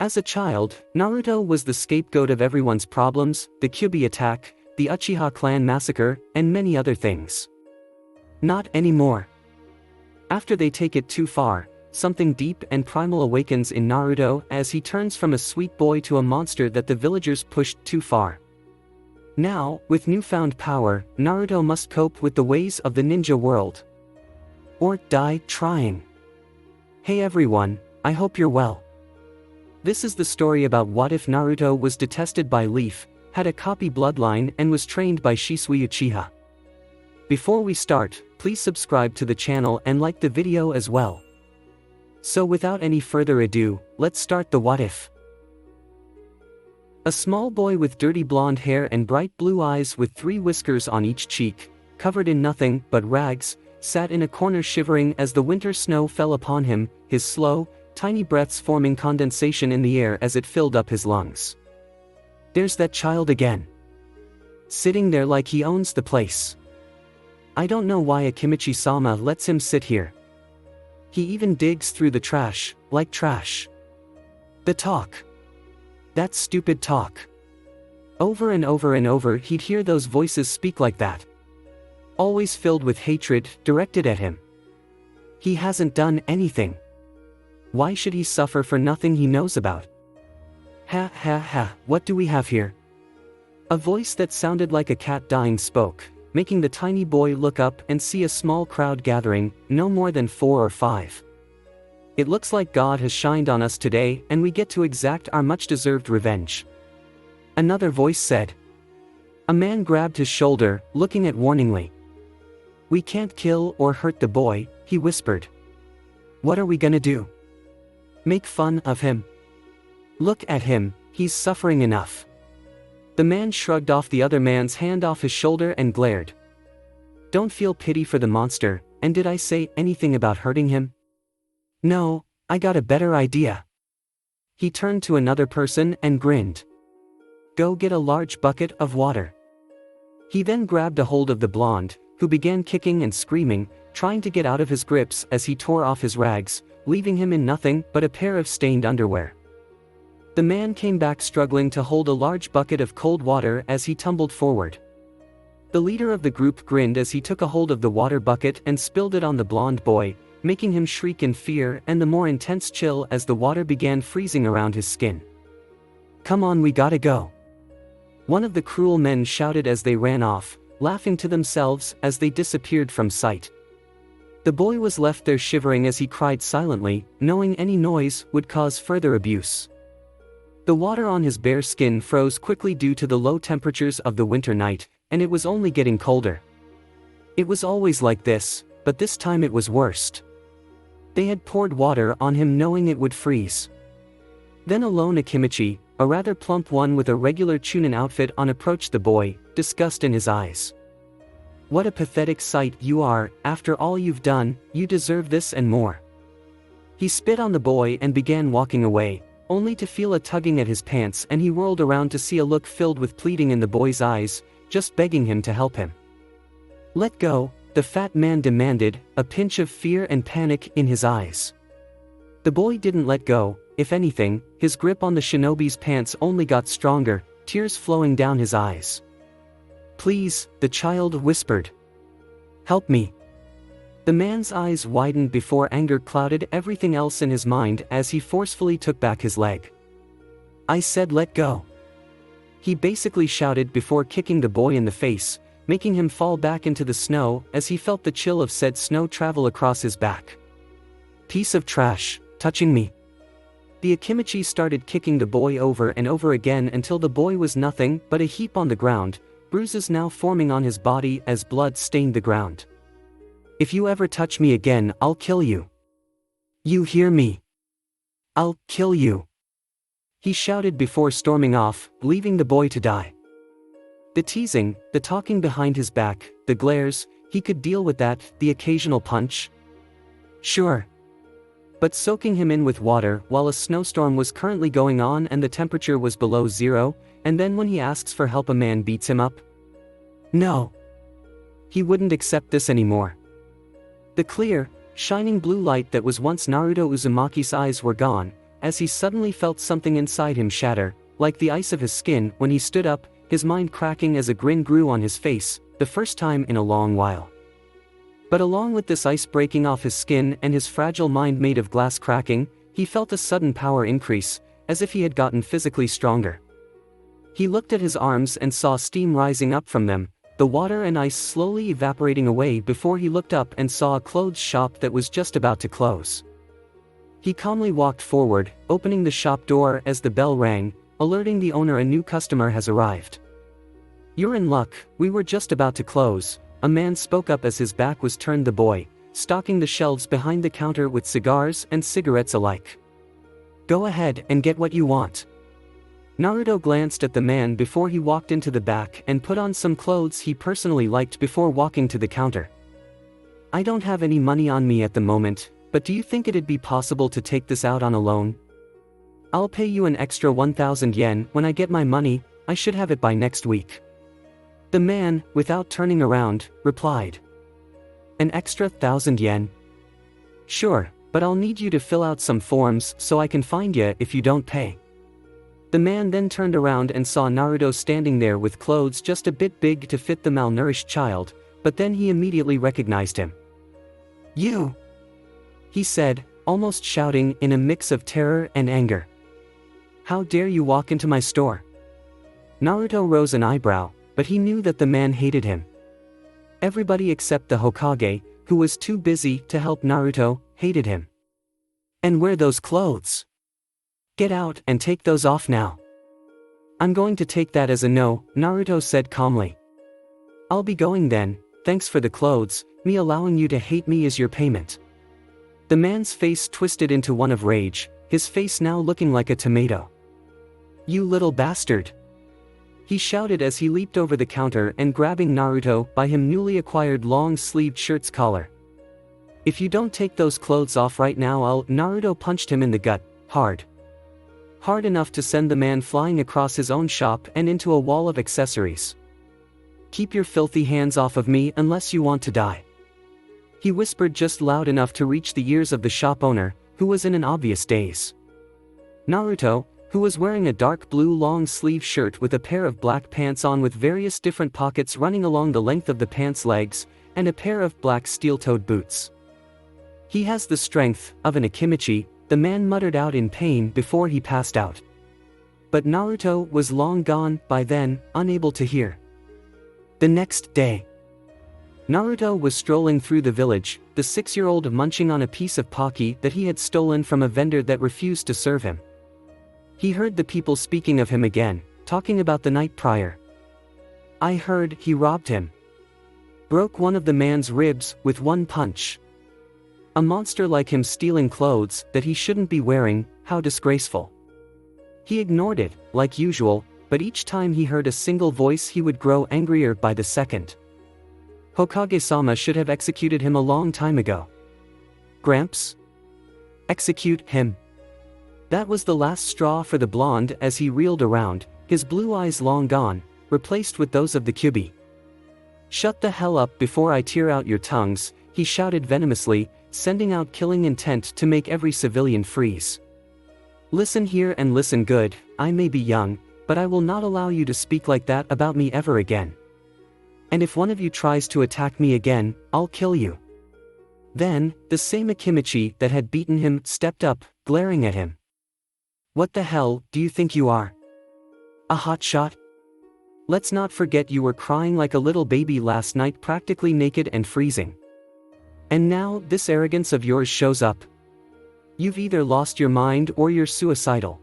As a child, Naruto was the scapegoat of everyone's problems, the Kyuubi attack, the Uchiha Clan Massacre, and many other things. Not anymore. After they take it too far, something deep and primal awakens in Naruto as he turns from a sweet boy to a monster that the villagers pushed too far. Now, with newfound power, Naruto must cope with the ways of the ninja world. Or die trying. Hey everyone, I hope you're well. This is the story about what if Naruto was detested by Leaf, had a copy bloodline and was trained by Shisui Uchiha. Before we start, please subscribe to the channel and like the video as well. So without any further ado, let's start the what if. A small boy with dirty blonde hair and bright blue eyes with 3 whiskers on each cheek, covered in nothing but rags, sat in a corner shivering as the winter snow fell upon him, his slow, tiny breaths forming condensation in the air as it filled up his lungs. There's that child again. Sitting there like he owns the place. I don't know why Akimichi-sama lets him sit here. He even digs through the trash, like trash. The talk. That stupid talk. Over and over and over he'd hear those voices speak like that. Always filled with hatred, directed at him. He hasn't done anything. Why should he suffer for nothing he knows about? Ha ha ha, what do we have here? A voice that sounded like a cat dying spoke, making the tiny boy look up and see a small crowd gathering, no more than 4 or 5. It looks like God has shined on us today and we get to exact our much-deserved revenge. Another voice said. A man grabbed his shoulder, looking at warningly. We can't kill or hurt the boy, he whispered. What are we gonna do? Make fun of him? Look at him, he's suffering enough. The man shrugged off the other man's hand off his shoulder and glared. Don't feel pity for the monster, and did I say anything about hurting him? No, I got a better idea. He turned to another person and grinned. Go get a large bucket of water. He then grabbed a hold of the blonde, who began kicking and screaming, trying to get out of his grips as he tore off his rags, leaving him in nothing but a pair of stained underwear. The man came back struggling to hold a large bucket of cold water as he tumbled forward. The leader of the group grinned as he took a hold of the water bucket and spilled it on the blonde boy, making him shriek in fear and the more intense chill as the water began freezing around his skin. Come on, we gotta go. One of the cruel men shouted as they ran off, laughing to themselves as they disappeared from sight. The boy was left there shivering as he cried silently, knowing any noise would cause further abuse. The water on his bare skin froze quickly due to the low temperatures of the winter night, and it was only getting colder. It was always like this, but this time it was worst. They had poured water on him knowing it would freeze. Then a lone Akimichi, a rather plump one with a regular Chunin outfit on, approached the boy, disgust in his eyes. What a pathetic sight you are, after all you've done, you deserve this and more. He spit on the boy and began walking away, only to feel a tugging at his pants, and he whirled around to see a look filled with pleading in the boy's eyes, just begging him to help him. Let go, the fat man demanded, a pinch of fear and panic in his eyes. The boy didn't let go. If anything, his grip on the shinobi's pants only got stronger, tears flowing down his eyes. Please, the child whispered. Help me. The man's eyes widened before anger clouded everything else in his mind as he forcefully took back his leg. I said let go. He basically shouted before kicking the boy in the face, making him fall back into the snow as he felt the chill of said snow travel across his back. Piece of trash, touching me. The Akimichi started kicking the boy over and over again until the boy was nothing but a heap on the ground, bruises now forming on his body as blood stained the ground. If you ever touch me again, I'll kill you. You hear me? I'll kill you. He shouted before storming off, leaving the boy to die. The teasing, the talking behind his back, the glares, he could deal with that, the occasional punch. Sure. But soaking him in with water while a snowstorm was currently going on and the temperature was below 0, and then when he asks for help a man beats him up? No. He wouldn't accept this anymore. The clear, shining blue light that was once Naruto Uzumaki's eyes were gone, as he suddenly felt something inside him shatter, like the ice of his skin when he stood up, his mind cracking as a grin grew on his face, the first time in a long while. But along with this ice breaking off his skin and his fragile mind made of glass cracking, he felt a sudden power increase, as if he had gotten physically stronger. He looked at his arms and saw steam rising up from them, the water and ice slowly evaporating away before he looked up and saw a clothes shop that was just about to close. He calmly walked forward, opening the shop door as the bell rang, alerting the owner a new customer has arrived. "You're in luck, we were just about to close," a man spoke up as his back was turned. The boy, stocking the shelves behind the counter with cigars and cigarettes alike. "Go ahead and get what you want." Naruto glanced at the man before he walked into the back and put on some clothes he personally liked before walking to the counter. "I don't have any money on me at the moment, but do you think it'd be possible to take this out on a loan? I'll pay you an extra 1,000 yen when I get my money, I should have it by next week." The man, without turning around, replied. "An extra 1,000 yen? Sure, but I'll need you to fill out some forms so I can find you if you don't pay." The man then turned around and saw Naruto standing there with clothes just a bit big to fit the malnourished child, but then he immediately recognized him. "You!" he said, almost shouting in a mix of terror and anger. "How dare you walk into my store?" Naruto rose an eyebrow, but he knew that the man hated him. Everybody except the Hokage, who was too busy to help Naruto, hated him. "And wear those clothes. Get out and take those off now." "I'm going to take that as a no," Naruto said calmly. "I'll be going then, thanks for the clothes, me allowing you to hate me is your payment." The man's face twisted into one of rage, his face now looking like a tomato. "You little bastard!" he shouted as he leaped over the counter and grabbing Naruto by him newly acquired long-sleeved shirt's collar. "If you don't take those clothes off right now Naruto punched him in the gut, hard. Hard enough to send the man flying across his own shop and into a wall of accessories. "Keep your filthy hands off of me unless you want to die," he whispered just loud enough to reach the ears of the shop owner, who was in an obvious daze. Naruto, who was wearing a dark blue long-sleeve shirt with a pair of black pants on with various different pockets running along the length of the pants' legs, and a pair of black steel-toed boots. "He has the strength of an Akimichi," the man muttered out in pain before he passed out. But Naruto was long gone by then, unable to hear. The next day, Naruto was strolling through the village, the 6-year-old munching on a piece of pocky that he had stolen from a vendor that refused to serve him. He heard the people speaking of him again, talking about the night prior. "I heard he robbed him. Broke one of the man's ribs with one punch. A monster like him stealing clothes that he shouldn't be wearing, how disgraceful." He ignored it, like usual, but each time he heard a single voice he would grow angrier by the second. Hokage-sama should have executed him a long time ago. Gramps? Execute him. That was the last straw for the blonde as he reeled around, his blue eyes long gone, replaced with those of the Kyuubi. "Shut the hell up before I tear out your tongues," he shouted venomously, sending out killing intent to make every civilian freeze. "Listen here and listen good, I may be young, but I will not allow you to speak like that about me ever again. And if one of you tries to attack me again, I'll kill you." Then, the same Akimichi that had beaten him stepped up, glaring at him. "What the hell do you think you are? A hotshot? Let's not forget you were crying like a little baby last night, practically naked and freezing. And now, this arrogance of yours shows up. You've either lost your mind or you're suicidal."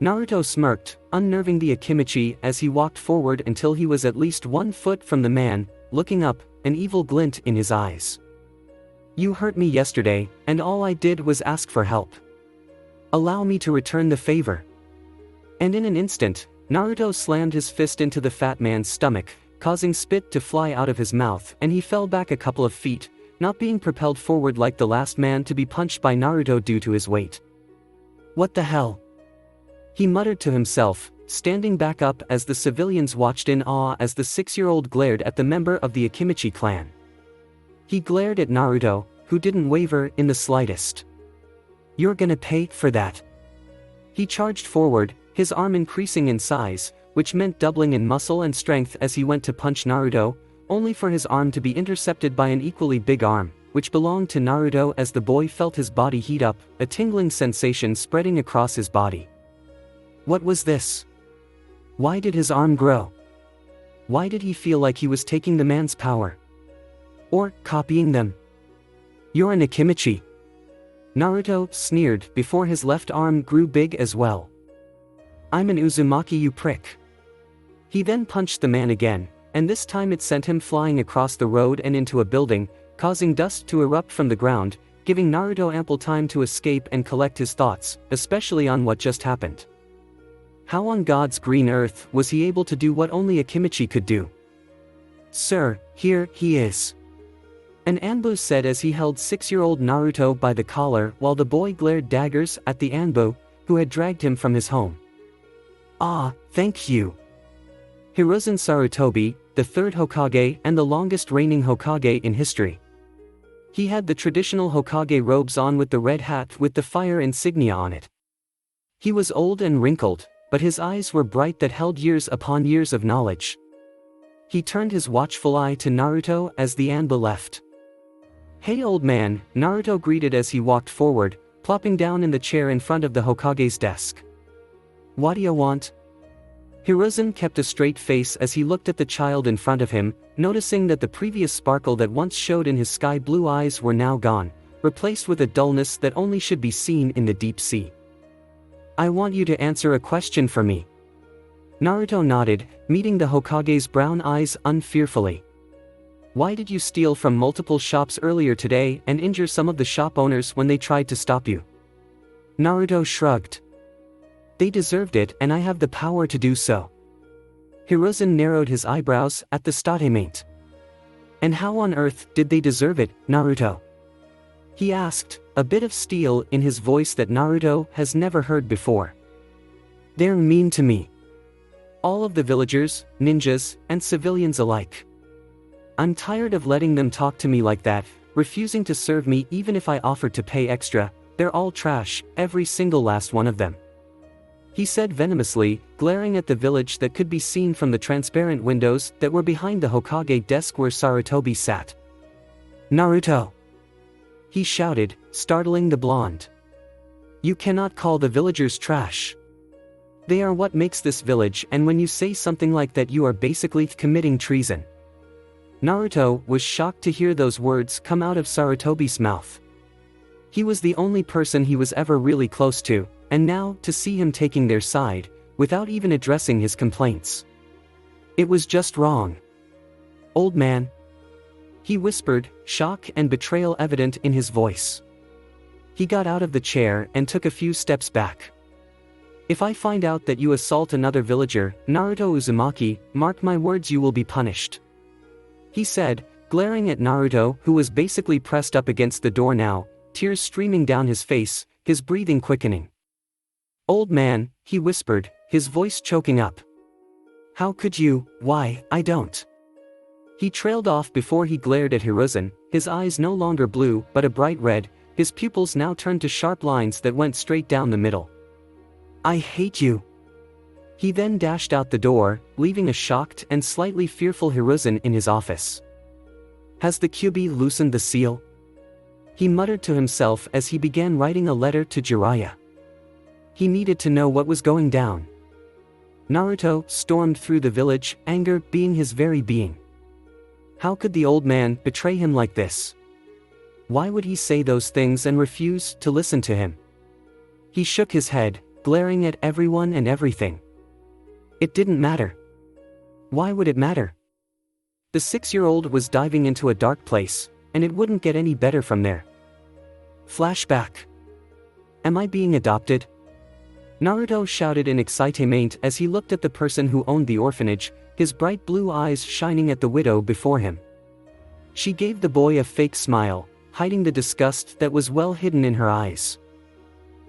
Naruto smirked, unnerving the Akimichi as he walked forward until he was at least 1 foot from the man, looking up, an evil glint in his eyes. "You hurt me yesterday, and all I did was ask for help. Allow me to return the favor." And in an instant, Naruto slammed his fist into the fat man's stomach, causing spit to fly out of his mouth, and he fell back a couple of feet, not being propelled forward like the last man to be punched by Naruto due to his weight. "What the hell?" he muttered to himself, standing back up as the civilians watched in awe as the 6-year-old glared at the member of the Akimichi clan. He glared at Naruto, who didn't waver in the slightest. "You're gonna pay for that," He charged forward, his arm increasing in size, which meant doubling in muscle and strength as he went to punch Naruto, only for his arm to be intercepted by an equally big arm, which belonged to Naruto. As the boy felt his body heat up, a tingling sensation spreading across his body. What was this? Why did his arm grow? Why did he feel like he was taking the man's power? Or copying them? You're an Akimichi. Naruto sneered before his left arm grew big as well. I'm an Uzumaki, you prick. He then punched the man again, and this time it sent him flying across the road and into a building, causing dust to erupt from the ground, giving Naruto ample time to escape and collect his thoughts, especially on what just happened. How on God's green earth was he able to do what only Akimichi could do? Sir, here he is. An Anbu said as he held 6-year-old Naruto by the collar while the boy glared daggers at the Anbu, who had dragged him from his home. Ah, thank you. Hiruzen Sarutobi, the third Hokage and the longest reigning Hokage in history. He had the traditional Hokage robes on with the red hat with the fire insignia on it. He was old and wrinkled, but his eyes were bright that held years upon years of knowledge. He turned his watchful eye to Naruto as the Anbu left. Hey old man, Naruto greeted as he walked forward, plopping down in the chair in front of the Hokage's desk. What do you want? Hiruzen kept a straight face as he looked at the child in front of him, noticing that the previous sparkle that once showed in his sky blue eyes were now gone, replaced with a dullness that only should be seen in the deep sea. I want you to answer a question for me. Naruto nodded, meeting the Hokage's brown eyes unfearfully. Why did you steal from multiple shops earlier today and injure some of the shop owners when they tried to stop you? Naruto shrugged. They deserved it and I have the power to do so. Hiruzen narrowed his eyebrows at the statement. And how on earth did they deserve it, Naruto? He asked, a bit of steel in his voice that Naruto has never heard before. They're mean to me. All of the villagers, ninjas, and civilians alike. I'm tired of letting them talk to me like that, refusing to serve me even if I offered to pay extra. They're all trash, every single last one of them. He said venomously, glaring at the village that could be seen from the transparent windows that were behind the Hokage desk where Sarutobi sat. Naruto! He shouted, startling the blonde. You cannot call the villagers trash. They are what makes this village, and when you say something like that you are basically committing treason. Naruto was shocked to hear those words come out of Sarutobi's mouth. He was the only person he was ever really close to, and now to see him taking their side, without even addressing his complaints. It was just wrong. Old man. He whispered, shock and betrayal evident in his voice. He got out of the chair and took a few steps back. If I find out that you assault another villager, Naruto Uzumaki, mark my words, you will be punished. He said, glaring at Naruto, who was basically pressed up against the door now, tears streaming down his face, his breathing quickening. Old man, he whispered, his voice choking up. How could you? Why, I don't. He trailed off before he glared at Hiruzen, his eyes no longer blue but a bright red, his pupils now turned to sharp lines that went straight down the middle. I hate you. He then dashed out the door, leaving a shocked and slightly fearful Hiruzen in his office. Has the Kyuubi loosened the seal? He muttered to himself as he began writing a letter to Jiraiya. He needed to know what was going down. Naruto stormed through the village, anger being his very being. How could the old man betray him like this? Why would he say those things and refuse to listen to him? He shook his head, glaring at everyone and everything. It didn't matter. Why would it matter? The 6-year-old was diving into a dark place, and it wouldn't get any better from there. Flashback. Am I being adopted? Naruto shouted in excitement as he looked at the person who owned the orphanage, his bright blue eyes shining at the widow before him. She gave the boy a fake smile, hiding the disgust that was well hidden in her eyes.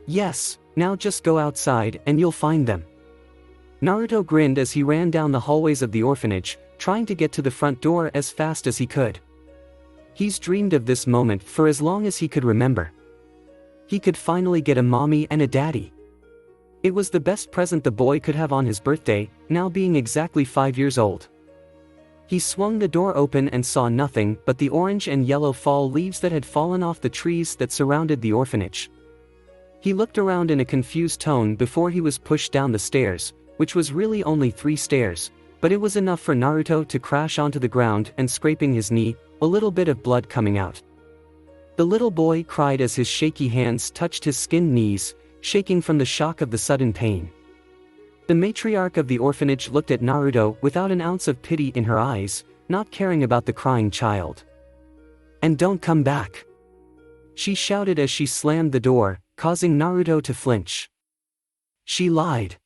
Yes, now just go outside and you'll find them. Naruto grinned as he ran down the hallways of the orphanage, trying to get to the front door as fast as he could. He's dreamed of this moment for as long as he could remember. He could finally get a mommy and a daddy. It was the best present the boy could have on his birthday, now being exactly 5 years old. He swung the door open and saw nothing but the orange and yellow fall leaves that had fallen off the trees that surrounded the orphanage. He looked around in a confused tone before he was pushed down the stairs, which was really only 3 stairs, but it was enough for Naruto to crash onto the ground and scraping his knee, a little bit of blood coming out. The little boy cried as his shaky hands touched his skinned knees, shaking from the shock of the sudden pain. The matriarch of the orphanage looked at Naruto without an ounce of pity in her eyes, not caring about the crying child. "And don't come back!" she shouted as she slammed the door, causing Naruto to flinch. She lied.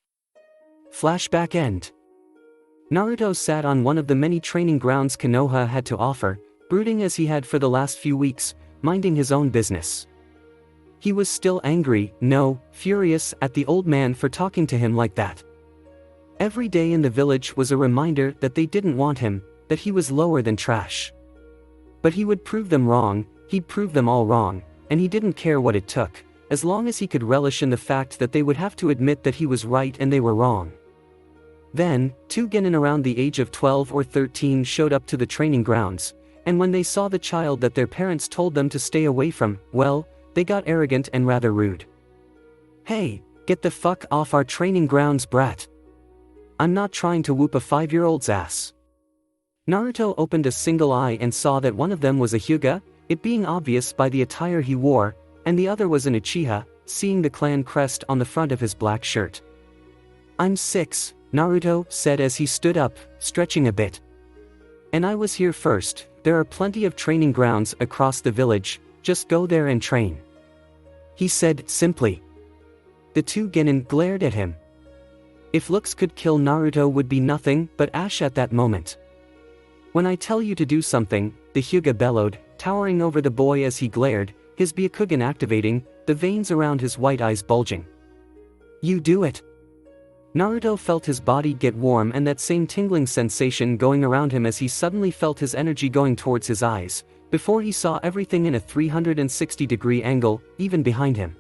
Flashback end. Naruto sat on one of the many training grounds Konoha had to offer, brooding as he had for the last few weeks, minding his own business. He was still angry, no, furious at the old man for talking to him like that. Every day in the village was a reminder that they didn't want him, that he was lower than trash. But he would prove them wrong, he'd prove them all wrong, and he didn't care what it took, as long as he could relish in the fact that they would have to admit that he was right and they were wrong. Then, 2 genin around the age of 12 or 13 showed up to the training grounds, and when they saw the child that their parents told them to stay away from, well, they got arrogant and rather rude. "Hey, get the fuck off our training grounds, brat. I'm not trying to whoop a 5-year-old's ass." Naruto opened a single eye and saw that one of them was a Hyuga, it being obvious by the attire he wore, and the other was an Uchiha, seeing the clan crest on the front of his black shirt. "I'm 6, Naruto said as he stood up, stretching a bit. "And I was here first. There are plenty of training grounds across the village, just go there and train," he said simply. The 2 genin glared at him. If looks could kill, Naruto would be nothing but ash at that moment. "When I tell you to do something," the Hyuga bellowed, towering over the boy as he glared, his Byakugan activating, the veins around his white eyes bulging. "You do it." Naruto felt his body get warm and that same tingling sensation going around him as he suddenly felt his energy going towards his eyes, before he saw everything in a 360-degree angle, even behind him.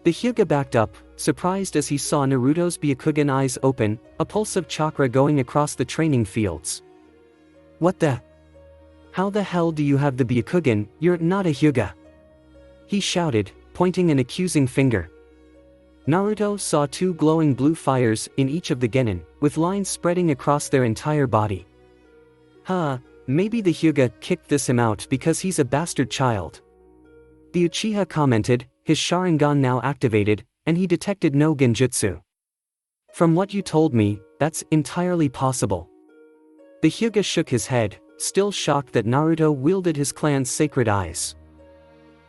The Hyuga backed up, surprised as he saw Naruto's Byakugan eyes open, a pulse of chakra going across the training fields. "What the? How the hell do you have the Byakugan? You're not a Hyuga!" he shouted, pointing an accusing finger. Naruto saw 2 glowing blue fires in each of the genin, with lines spreading across their entire body. Maybe the Hyuga kicked him out because he's a bastard child. The Uchiha commented, his Sharingan now activated, and he detected no genjutsu. "From what you told me, that's entirely possible." The Hyuga shook his head, still shocked that Naruto wielded his clan's sacred eyes.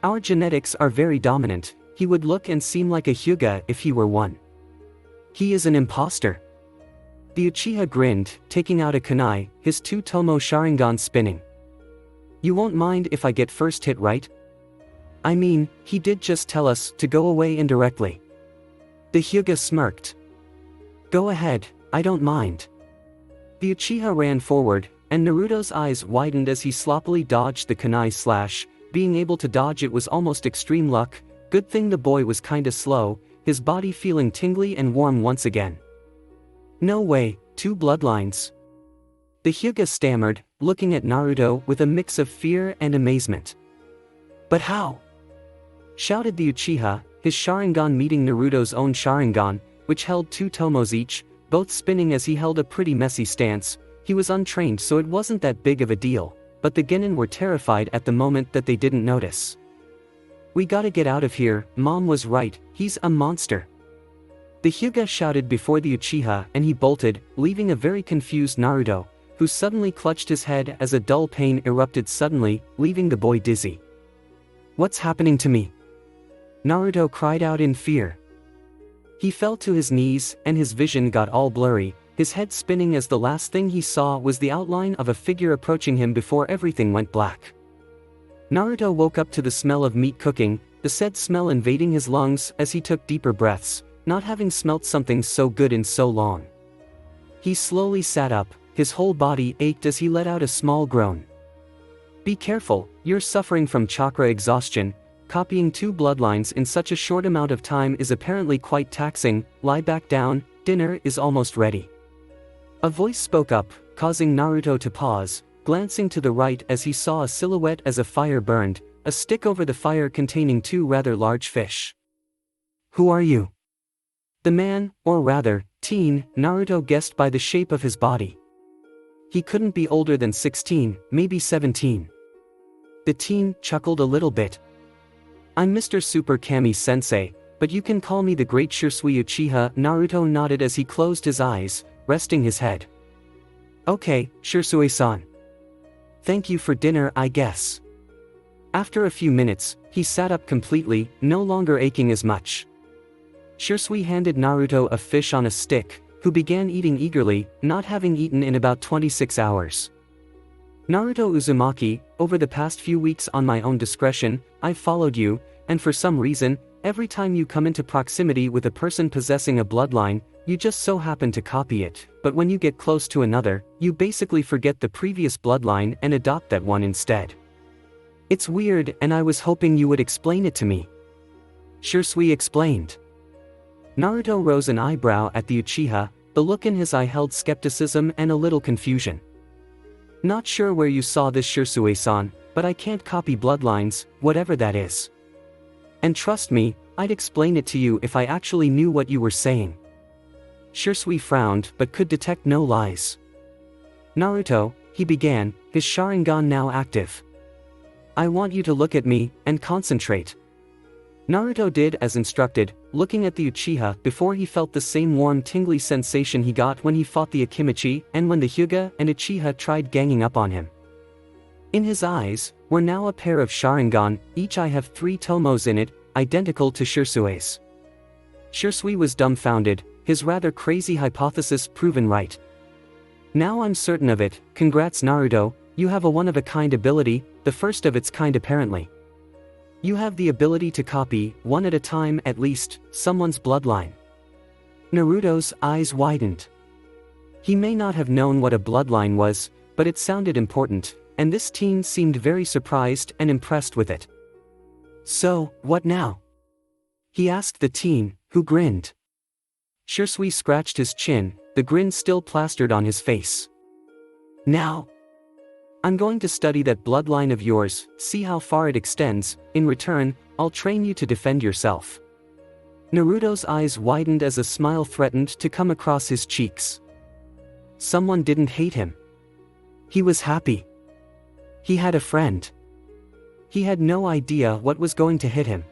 "Our genetics are very dominant. He would look and seem like a Hyuga if he were one. He is an imposter." The Uchiha grinned, taking out a kunai, his 2 Tomo Sharingan spinning. "You won't mind if I get first hit, right? I mean, he did just tell us to go away indirectly." The Hyuga smirked. "Go ahead, I don't mind." The Uchiha ran forward, and Naruto's eyes widened as he sloppily dodged the kunai slash. Being able to dodge it was almost extreme luck, good thing the boy was kinda slow, his body feeling tingly and warm once again. "No way, 2 bloodlines." The Hyuga stammered, looking at Naruto with a mix of fear and amazement. "But how?" shouted the Uchiha, his Sharingan meeting Naruto's own Sharingan, which held 2 tomos each, both spinning as he held a pretty messy stance. He was untrained so it wasn't that big of a deal, but the genin were terrified at the moment that they didn't notice. "We gotta get out of here, Mom was right, he's a monster." The Hyuga shouted before the Uchiha and he bolted, leaving a very confused Naruto, who suddenly clutched his head as a dull pain erupted suddenly, leaving the boy dizzy. "What's happening to me?" Naruto cried out in fear. He fell to his knees and his vision got all blurry, his head spinning as the last thing he saw was the outline of a figure approaching him before everything went black. Naruto woke up to the smell of meat cooking, the said smell invading his lungs as he took deeper breaths, not having smelt something so good in so long. He slowly sat up, his whole body ached as he let out a small groan. "Be careful, you're suffering from chakra exhaustion," copying 2 bloodlines in such a short amount of time is apparently quite taxing. Lie back down, dinner is almost ready. A voice spoke up, causing Naruto to pause, glancing to the right as he saw a silhouette as a fire burned, a stick over the fire containing 2 rather large fish. Who are you? The man, or rather, teen, Naruto guessed by the shape of his body. He couldn't be older than 16, maybe 17. The teen chuckled a little bit. I'm Mr. Super Kami-sensei, but you can call me the Great Shisui Uchiha. Naruto nodded as he closed his eyes, resting his head. Okay, Shisui-san. Thank you for dinner, I guess. After a few minutes, he sat up completely, no longer aching as much. Shisui handed Naruto a fish on a stick, who began eating eagerly, not having eaten in about 26 hours. Naruto Uzumaki, over the past few weeks on my own discretion, I've followed you, and for some reason, every time you come into proximity with a person possessing a bloodline, you just so happen to copy it, but when you get close to another, you basically forget the previous bloodline and adopt that one instead. It's weird, and I was hoping you would explain it to me. Shisui explained. Naruto rose an eyebrow at the Uchiha, the look in his eye held skepticism and a little confusion. Not sure where you saw this, Shisui-san, but I can't copy bloodlines, whatever that is. And trust me, I'd explain it to you if I actually knew what you were saying. Shisui frowned but could detect no lies. Naruto, he began, his Sharingan now active. I want you to look at me, and concentrate. Naruto did as instructed, looking at the Uchiha before he felt the same warm tingly sensation he got when he fought the Akimichi and when the Hyuga and Uchiha tried ganging up on him. In his eyes, were now a pair of Sharingan, each eye have 3 tomos in it, identical to Shisui's. Shisui was dumbfounded, his rather crazy hypothesis proven right. Now I'm certain of it, congrats Naruto, you have a one-of-a-kind ability, the first of its kind apparently. You have the ability to copy, one at a time at least, someone's bloodline. Naruto's eyes widened. He may not have known what a bloodline was, but it sounded important, and this teen seemed very surprised and impressed with it. So, what now? He asked the teen, who grinned. Shisui scratched his chin, the grin still plastered on his face. Now, I'm going to study that bloodline of yours, see how far it extends. In return, I'll train you to defend yourself. Naruto's eyes widened as a smile threatened to come across his cheeks. Someone didn't hate him. He was happy. He had a friend. He had no idea what was going to hit him.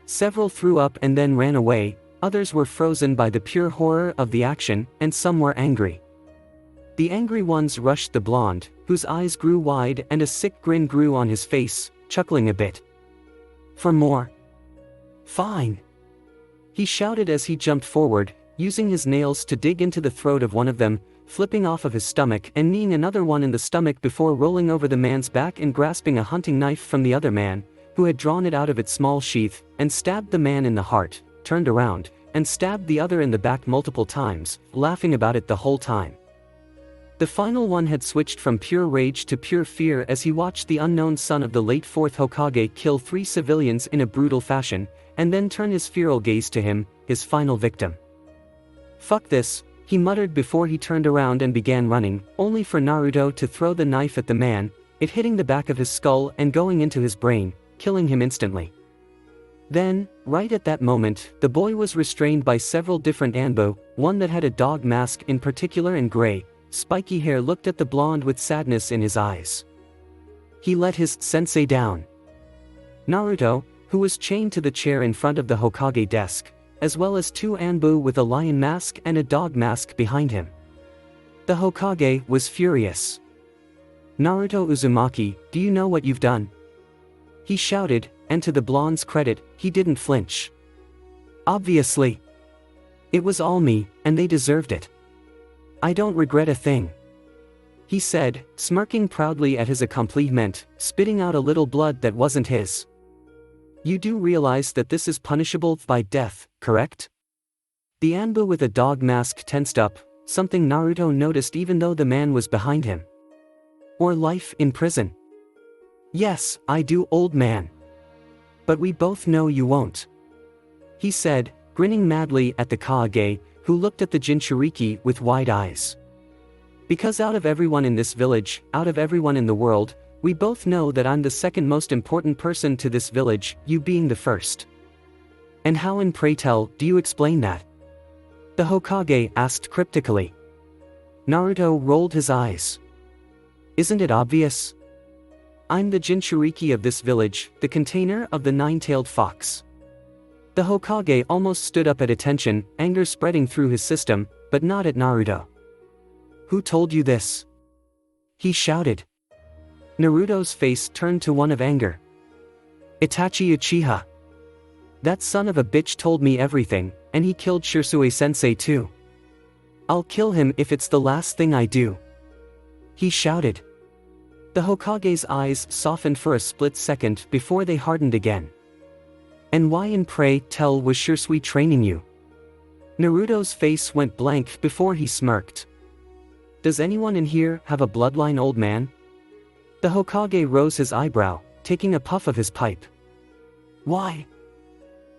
Several threw up and then ran away, others were frozen by the pure horror of the action, and some were angry. The angry ones rushed the blonde, whose eyes grew wide and a sick grin grew on his face, chuckling a bit. For more? Fine. He shouted as he jumped forward, using his nails to dig into the throat of one of them, flipping off of his stomach and kneeing another one in the stomach before rolling over the man's back and grasping a hunting knife from the other man, who had drawn it out of its small sheath, and stabbed the man in the heart, turned around, and stabbed the other in the back multiple times, laughing about it the whole time. The final one had switched from pure rage to pure fear as he watched the unknown son of the late 4th Hokage kill 3 civilians in a brutal fashion, and then turn his feral gaze to him, his final victim. Fuck this, he muttered before he turned around and began running, only for Naruto to throw the knife at the man, it hitting the back of his skull and going into his brain, killing him instantly. Then, right at that moment, the boy was restrained by several different Anbu, one that had a dog mask in particular and gray, spiky hair looked at the blonde with sadness in his eyes. He let his sensei down. Naruto, who was chained to the chair in front of the Hokage desk, as well as 2 Anbu with a lion mask and a dog mask behind him. The Hokage was furious. Naruto Uzumaki, do you know what you've done? He shouted, and to the blonde's credit, he didn't flinch. Obviously. It was all me, and they deserved it. I don't regret a thing. He said, smirking proudly at his accomplishment, spitting out a little blood that wasn't his. You do realize that this is punishable by death, correct? The Anbu with a dog mask tensed up, something Naruto noticed even though the man was behind him. Or life in prison. Yes, I do, old man. But we both know you won't," he said, grinning madly at the Kage, who looked at the Jinchuriki with wide eyes. "Because out of everyone in this village, out of everyone in the world, we both know that I'm the second most important person to this village, you being the first. And how, in pray tell, do you explain that?" the Hokage asked cryptically. Naruto rolled his eyes. "Isn't it obvious? I'm the Jinchuriki of this village, the container of the nine-tailed fox." The Hokage almost stood up at attention, anger spreading through his system, but not at Naruto. "Who told you this?" he shouted. Naruto's face turned to one of anger. "Itachi Uchiha. That son of a bitch told me everything, and he killed Shisui-sensei too. I'll kill him if it's the last thing I do," he shouted. The Hokage's eyes softened for a split second before they hardened again. "And why in pray tell was Shisui training you?" Naruto's face went blank before he smirked. "Does anyone in here have a bloodline, old man?" The Hokage rose his eyebrow, taking a puff of his pipe. "Why?"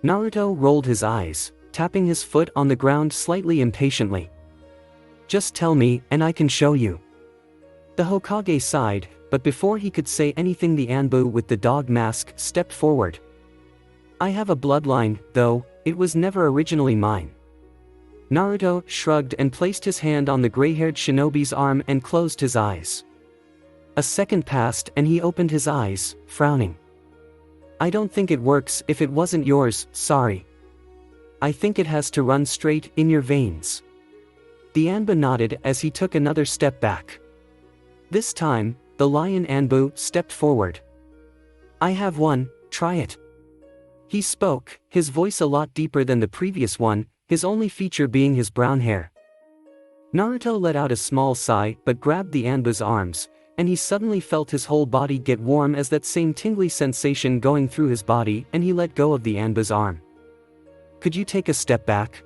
Naruto rolled his eyes, tapping his foot on the ground slightly impatiently. "Just tell me, and I can show you." The Hokage sighed, but before he could say anything the Anbu with the dog mask stepped forward. "I have a bloodline, though, it was never originally mine." Naruto shrugged and placed his hand on the gray-haired shinobi's arm and closed his eyes. A second passed and he opened his eyes, frowning. "I don't think it works if it wasn't yours, sorry. I think it has to run straight in your veins." The Anbu nodded as he took another step back. This time, the lion Anbu stepped forward. "I have one, try it." He spoke, his voice a lot deeper than the previous one, his only feature being his brown hair. Naruto let out a small sigh but grabbed the Anbu's arms, and he suddenly felt his whole body get warm as that same tingly sensation going through his body, and he let go of the Anbu's arm. "Could you take a step back?"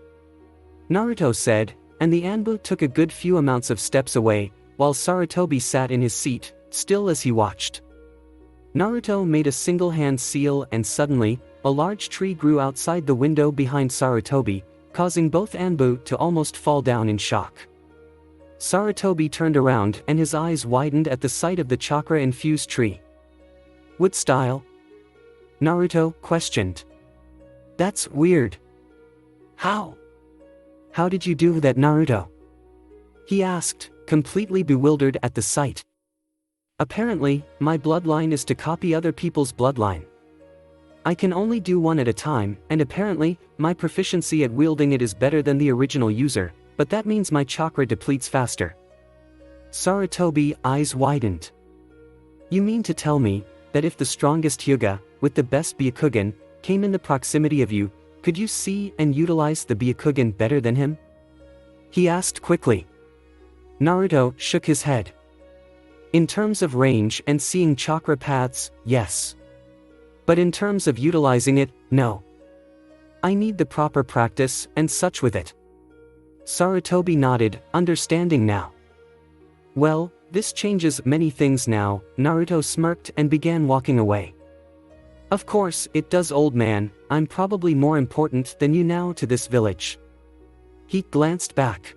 Naruto said, and the Anbu took a good few amounts of steps away, while Sarutobi sat in his seat, still as he watched. Naruto made a single-hand seal and suddenly, a large tree grew outside the window behind Sarutobi, causing both Anbu to almost fall down in shock. Sarutobi turned around and his eyes widened at the sight of the chakra-infused tree. "What style?" Naruto questioned. "That's weird. How? How did you do that, Naruto?" he asked, completely bewildered at the sight. "Apparently, my bloodline is to copy other people's bloodline. I can only do one at a time, and apparently, my proficiency at wielding it is better than the original user, but that means my chakra depletes faster." Sarutobi's eyes widened. "You mean to tell me that if the strongest Hyuga, with the best Byakugan, came in the proximity of you, could you see and utilize the Byakugan better than him?" he asked quickly. Naruto shook his head. "In terms of range and seeing chakra paths, yes. But in terms of utilizing it, no. I need the proper practice and such with it." Sarutobi nodded, understanding now. "Well, this changes many things now," Naruto smirked and began walking away. "Of course, it does, old man, I'm probably more important than you now to this village." He glanced back.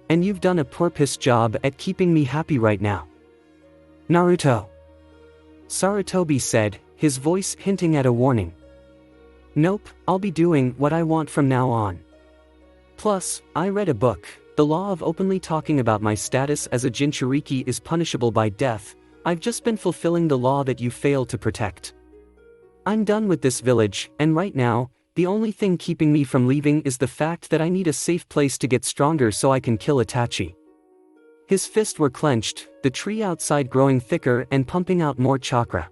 "And you've done a poor-piss job at keeping me happy right now." "Naruto," Sarutobi said, his voice hinting at a warning. "Nope, I'll be doing what I want from now on. Plus, I read a book, The Law of Openly Talking About My Status as a Jinchuriki is Punishable by Death. I've just been fulfilling the law that you failed to protect. I'm done with this village, and right now, the only thing keeping me from leaving is the fact that I need a safe place to get stronger so I can kill Itachi." His fists were clenched, the tree outside growing thicker and pumping out more chakra.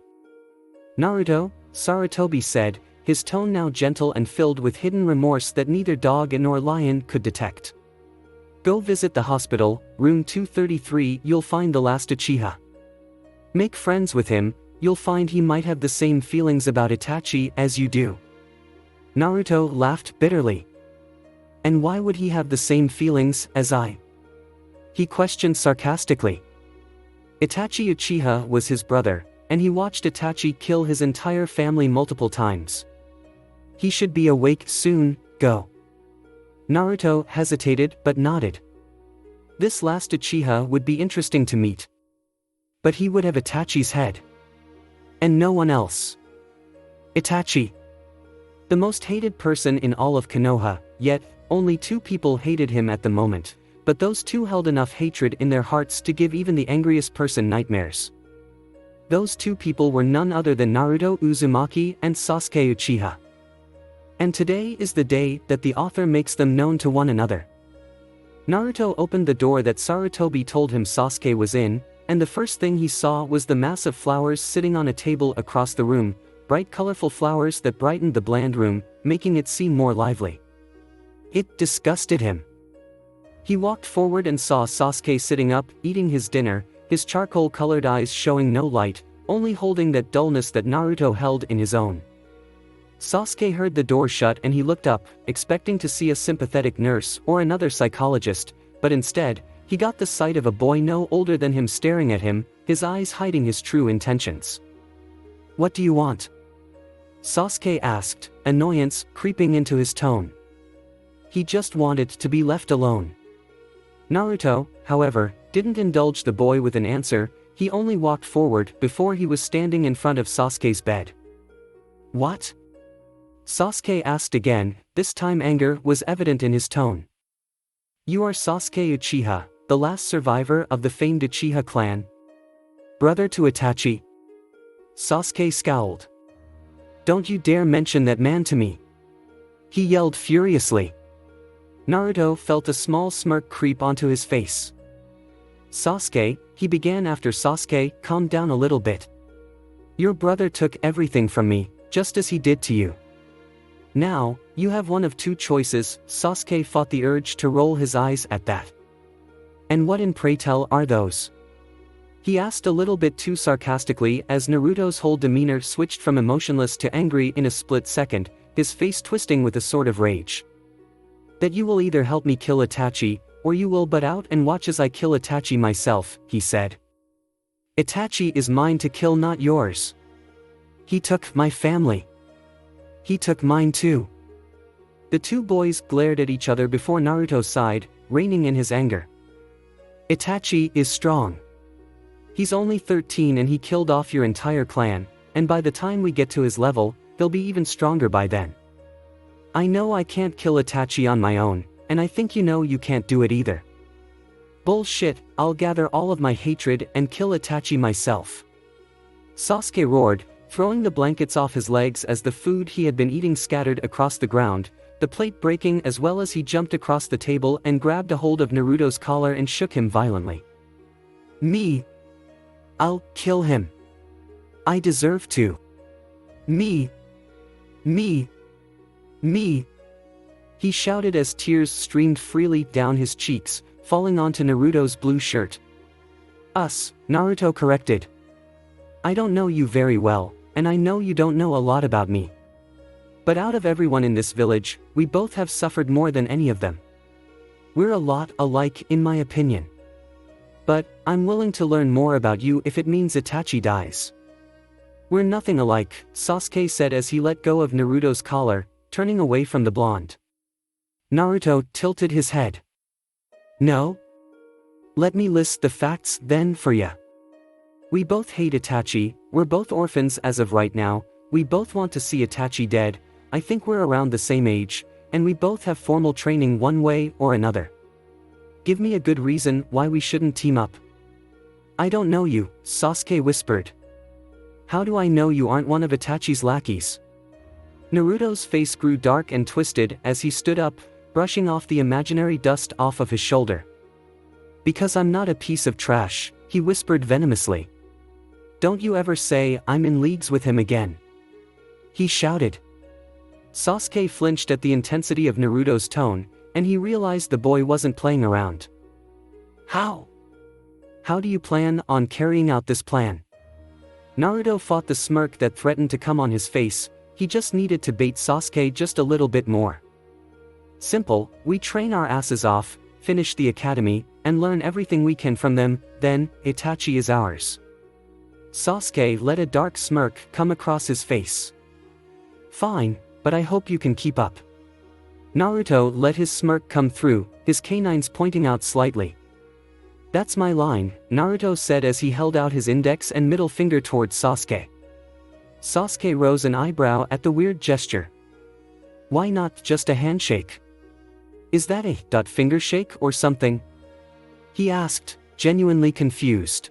"Naruto," Sarutobi said, his tone now gentle and filled with hidden remorse that neither dog nor lion could detect. "Go visit the hospital, room 233, you'll find the last Uchiha. Make friends with him, you'll find he might have the same feelings about Itachi as you do." Naruto laughed bitterly. "And why would he have the same feelings as I?" he questioned sarcastically. "Itachi Uchiha was his brother, and he watched Itachi kill his entire family multiple times. He should be awake soon, go. Naruto hesitated but nodded. This last Uchiha would be interesting to meet. But he would have Itachi's head. And no one else. Itachi. The most hated person in all of Konoha, yet, only 2 people hated him at the moment, but those 2 held enough hatred in their hearts to give even the angriest person nightmares. Those 2 people were none other than Naruto Uzumaki and Sasuke Uchiha. And today is the day that the author makes them known to one another. Naruto opened the door that Sarutobi told him Sasuke was in, and the first thing he saw was the mass of flowers sitting on a table across the room, bright colorful flowers that brightened the bland room, making it seem more lively. It disgusted him. He walked forward and saw Sasuke sitting up, eating his dinner, his charcoal-colored eyes showing no light, only holding that dullness that Naruto held in his own. Sasuke heard the door shut and he looked up, expecting to see a sympathetic nurse or another psychologist, but instead, he got the sight of a boy no older than him staring at him, his eyes hiding his true intentions. "What do you want?" Sasuke asked, annoyance creeping into his tone. He just wanted to be left alone. Naruto, however, didn't indulge the boy with an answer, he only walked forward before he was standing in front of Sasuke's bed. "What?" Sasuke asked again, this time anger was evident in his tone. "You are Sasuke Uchiha, the last survivor of the famed Uchiha clan? Brother to Itachi?" Sasuke scowled. "Don't you dare mention that man to me!" he yelled furiously. Naruto felt a small smirk creep onto his face. "Sasuke," he began after Sasuke calmed down a little bit. "Your brother took everything from me, just as he did to you. Now, you have one of 2 choices." Sasuke fought the urge to roll his eyes at that. "And what in pray tell are those?" he asked a little bit too sarcastically as Naruto's whole demeanor switched from emotionless to angry in a split second, his face twisting with a sort of rage. "That you will either help me kill Itachi, or you will butt out and watch as I kill Itachi myself," he said. "Itachi is mine to kill, not yours. He took my family. He took mine too." The 2 boys glared at each other before Naruto sighed, reining in his anger. "Itachi is strong. He's only 13 and he killed off your entire clan, and by the time we get to his level, he'll be even stronger by then. I know I can't kill Itachi on my own, and I think you know you can't do it either." "Bullshit, I'll gather all of my hatred and kill Itachi myself." Sasuke roared, throwing the blankets off his legs as the food he had been eating scattered across the ground, the plate breaking as well as he jumped across the table and grabbed a hold of Naruto's collar and shook him violently. "Me? I'll kill him. I deserve to. Me. Me. Me." He shouted as tears streamed freely down his cheeks, falling onto Naruto's blue shirt. "Us," Naruto corrected. "I don't know you very well, and I know you don't know a lot about me. But out of everyone in this village, we both have suffered more than any of them. We're a lot alike in my opinion. But, I'm willing to learn more about you if it means Itachi dies." "We're nothing alike," Sasuke said as he let go of Naruto's collar, turning away from the blonde. Naruto tilted his head. "No? Let me list the facts then for ya. We both hate Itachi, we're both orphans as of right now, we both want to see Itachi dead, I think we're around the same age, and we both have formal training one way or another. Give me a good reason why we shouldn't team up." "I don't know you," Sasuke whispered. "How do I know you aren't one of Itachi's lackeys?" Naruto's face grew dark and twisted as he stood up, brushing off the imaginary dust off of his shoulder. "Because I'm not a piece of trash," he whispered venomously. "Don't you ever say I'm in leagues with him again," he shouted. Sasuke flinched at the intensity of Naruto's tone, and he realized the boy wasn't playing around. How do you plan on carrying out this plan?" Naruto fought the smirk that threatened to come on his face, he just needed to bait Sasuke just a little bit more. "Simple, we train our asses off, finish the academy, and learn everything we can from them, then, Itachi is ours. Sasuke let a dark smirk come across his face. Fine, but I hope you can keep up. Naruto let his smirk come through, his canines pointing out slightly. That's my line, Naruto said as he held out his index and middle finger towards Sasuke. Sasuke rose an eyebrow at the weird gesture. Why not just a handshake? Is that a finger shake or something? He asked, genuinely confused.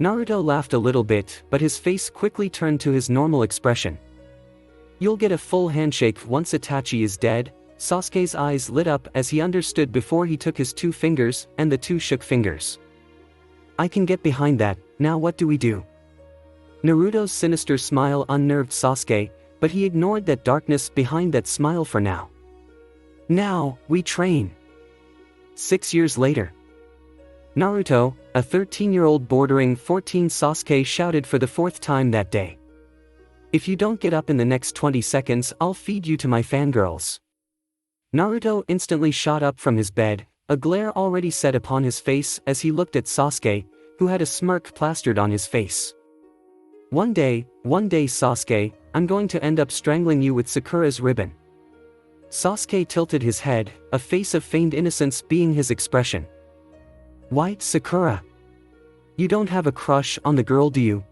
Naruto laughed a little bit, but his face quickly turned to his normal expression. You'll get a full handshake once Itachi is dead. Sasuke's eyes lit up as he understood before he took his 2 fingers, and the 2 shook fingers. I can get behind that, now what do we do? Naruto's sinister smile unnerved Sasuke, but he ignored that darkness behind that smile for now. Now, we train. 6 years later. Naruto, a 13-year-old bordering 14, Sasuke shouted for the 4th time that day. If you don't get up in the next 20 seconds, I'll feed you to my fangirls. Naruto instantly shot up from his bed, a glare already set upon his face as he looked at Sasuke, who had a smirk plastered on his face. One day, Sasuke, I'm going to end up strangling you with Sakura's ribbon. Sasuke tilted his head, a face of feigned innocence being his expression. Why, Sakura? You don't have a crush on the girl, do you?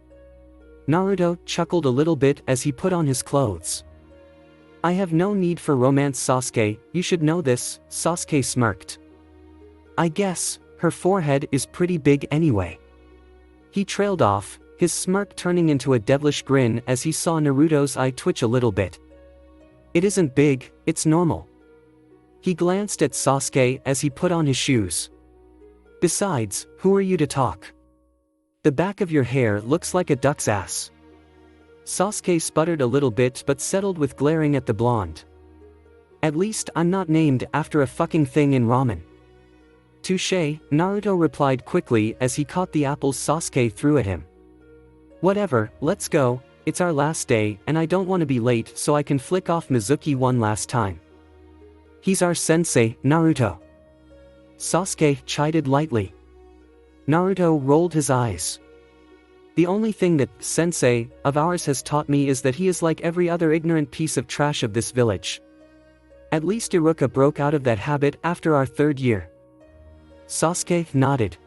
Naruto chuckled a little bit as he put on his clothes. I have no need for romance, Sasuke, you should know this, Sasuke smirked. I guess, her forehead is pretty big anyway. He trailed off, his smirk turning into a devilish grin as he saw Naruto's eye twitch a little bit. It isn't big, it's normal. He glanced at Sasuke as he put on his shoes. Besides, who are you to talk? The back of your hair looks like a duck's ass. Sasuke sputtered a little bit but settled with glaring at the blonde. At least I'm not named after a fucking thing in ramen. Touché, Naruto replied quickly as he caught the apples Sasuke threw at him. Whatever, let's go, it's our last day and I don't want to be late so I can flick off Mizuki one last time. He's our sensei, Naruto. Sasuke chided lightly. Naruto rolled his eyes. The only thing that sensei of ours has taught me is that he is like every other ignorant piece of trash of this village. At least Iruka broke out of that habit after our 3rd year. Sasuke nodded.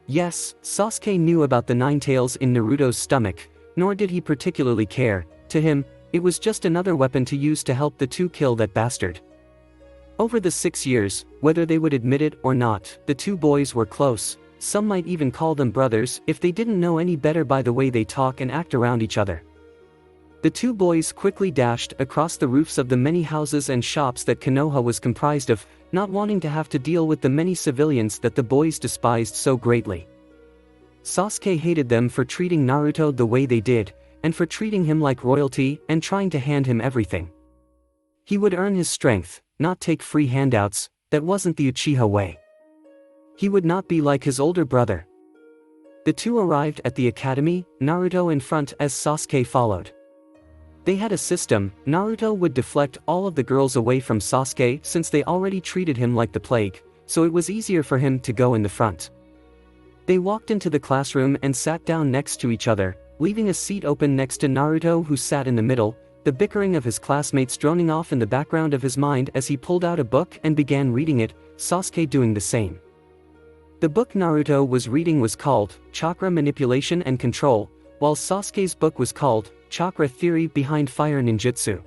Yes, Sasuke knew about the 9 tails in Naruto's stomach, nor did he particularly care. To him, it was just another weapon to use to help the 2 kill that bastard. Over the 6 years, whether they would admit it or not, the 2 boys were close. Some might even call them brothers if they didn't know any better by the way they talk and act around each other. The 2 boys quickly dashed across the roofs of the many houses and shops that Konoha was comprised of, not wanting to have to deal with the many civilians that the boys despised so greatly. Sasuke hated them for treating Naruto the way they did, and for treating him like royalty and trying to hand him everything. He would earn his strength, not take free handouts. That wasn't the Uchiha way. He would not be like his older brother. The 2 arrived at the academy, Naruto in front as Sasuke followed. They had a system. Naruto would deflect all of the girls away from Sasuke since they already treated him like the plague, so it was easier for him to go in the front. They walked into the classroom and sat down next to each other, leaving a seat open next to Naruto who sat in the middle, the bickering of his classmates droning off in the background of his mind as he pulled out a book and began reading it, Sasuke doing the same. The book Naruto was reading was called Chakra Manipulation and Control, while Sasuke's book was called Chakra Theory Behind Fire Ninjutsu.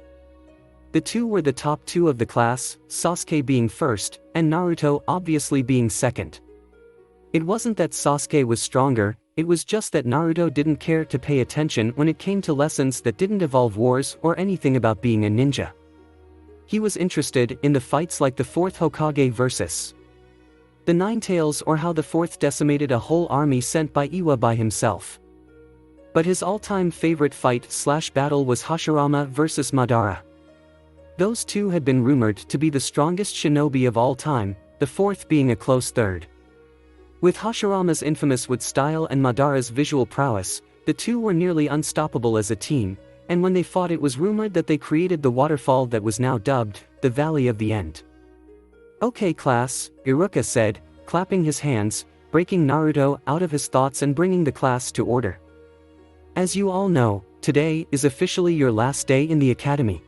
The 2 were the top 2 of the class, Sasuke being first, and Naruto obviously being second. It wasn't that Sasuke was stronger, it was just that Naruto didn't care to pay attention when it came to lessons that didn't involve wars or anything about being a ninja. He was interested in the fights like the 4th Hokage versus the 9 Tails or how the 4th decimated a whole army sent by Iwa by himself. But his all-time favorite fight/battle was Hashirama versus Madara. Those 2 had been rumored to be the strongest shinobi of all time, the 4th being a close third. With Hashirama's infamous wood style and Madara's visual prowess, the 2 were nearly unstoppable as a team, and when they fought it was rumored that they created the waterfall that was now dubbed the Valley of the End. Okay class, Iruka said, clapping his hands, breaking Naruto out of his thoughts and bringing the class to order. As you all know, today is officially your last day in the academy.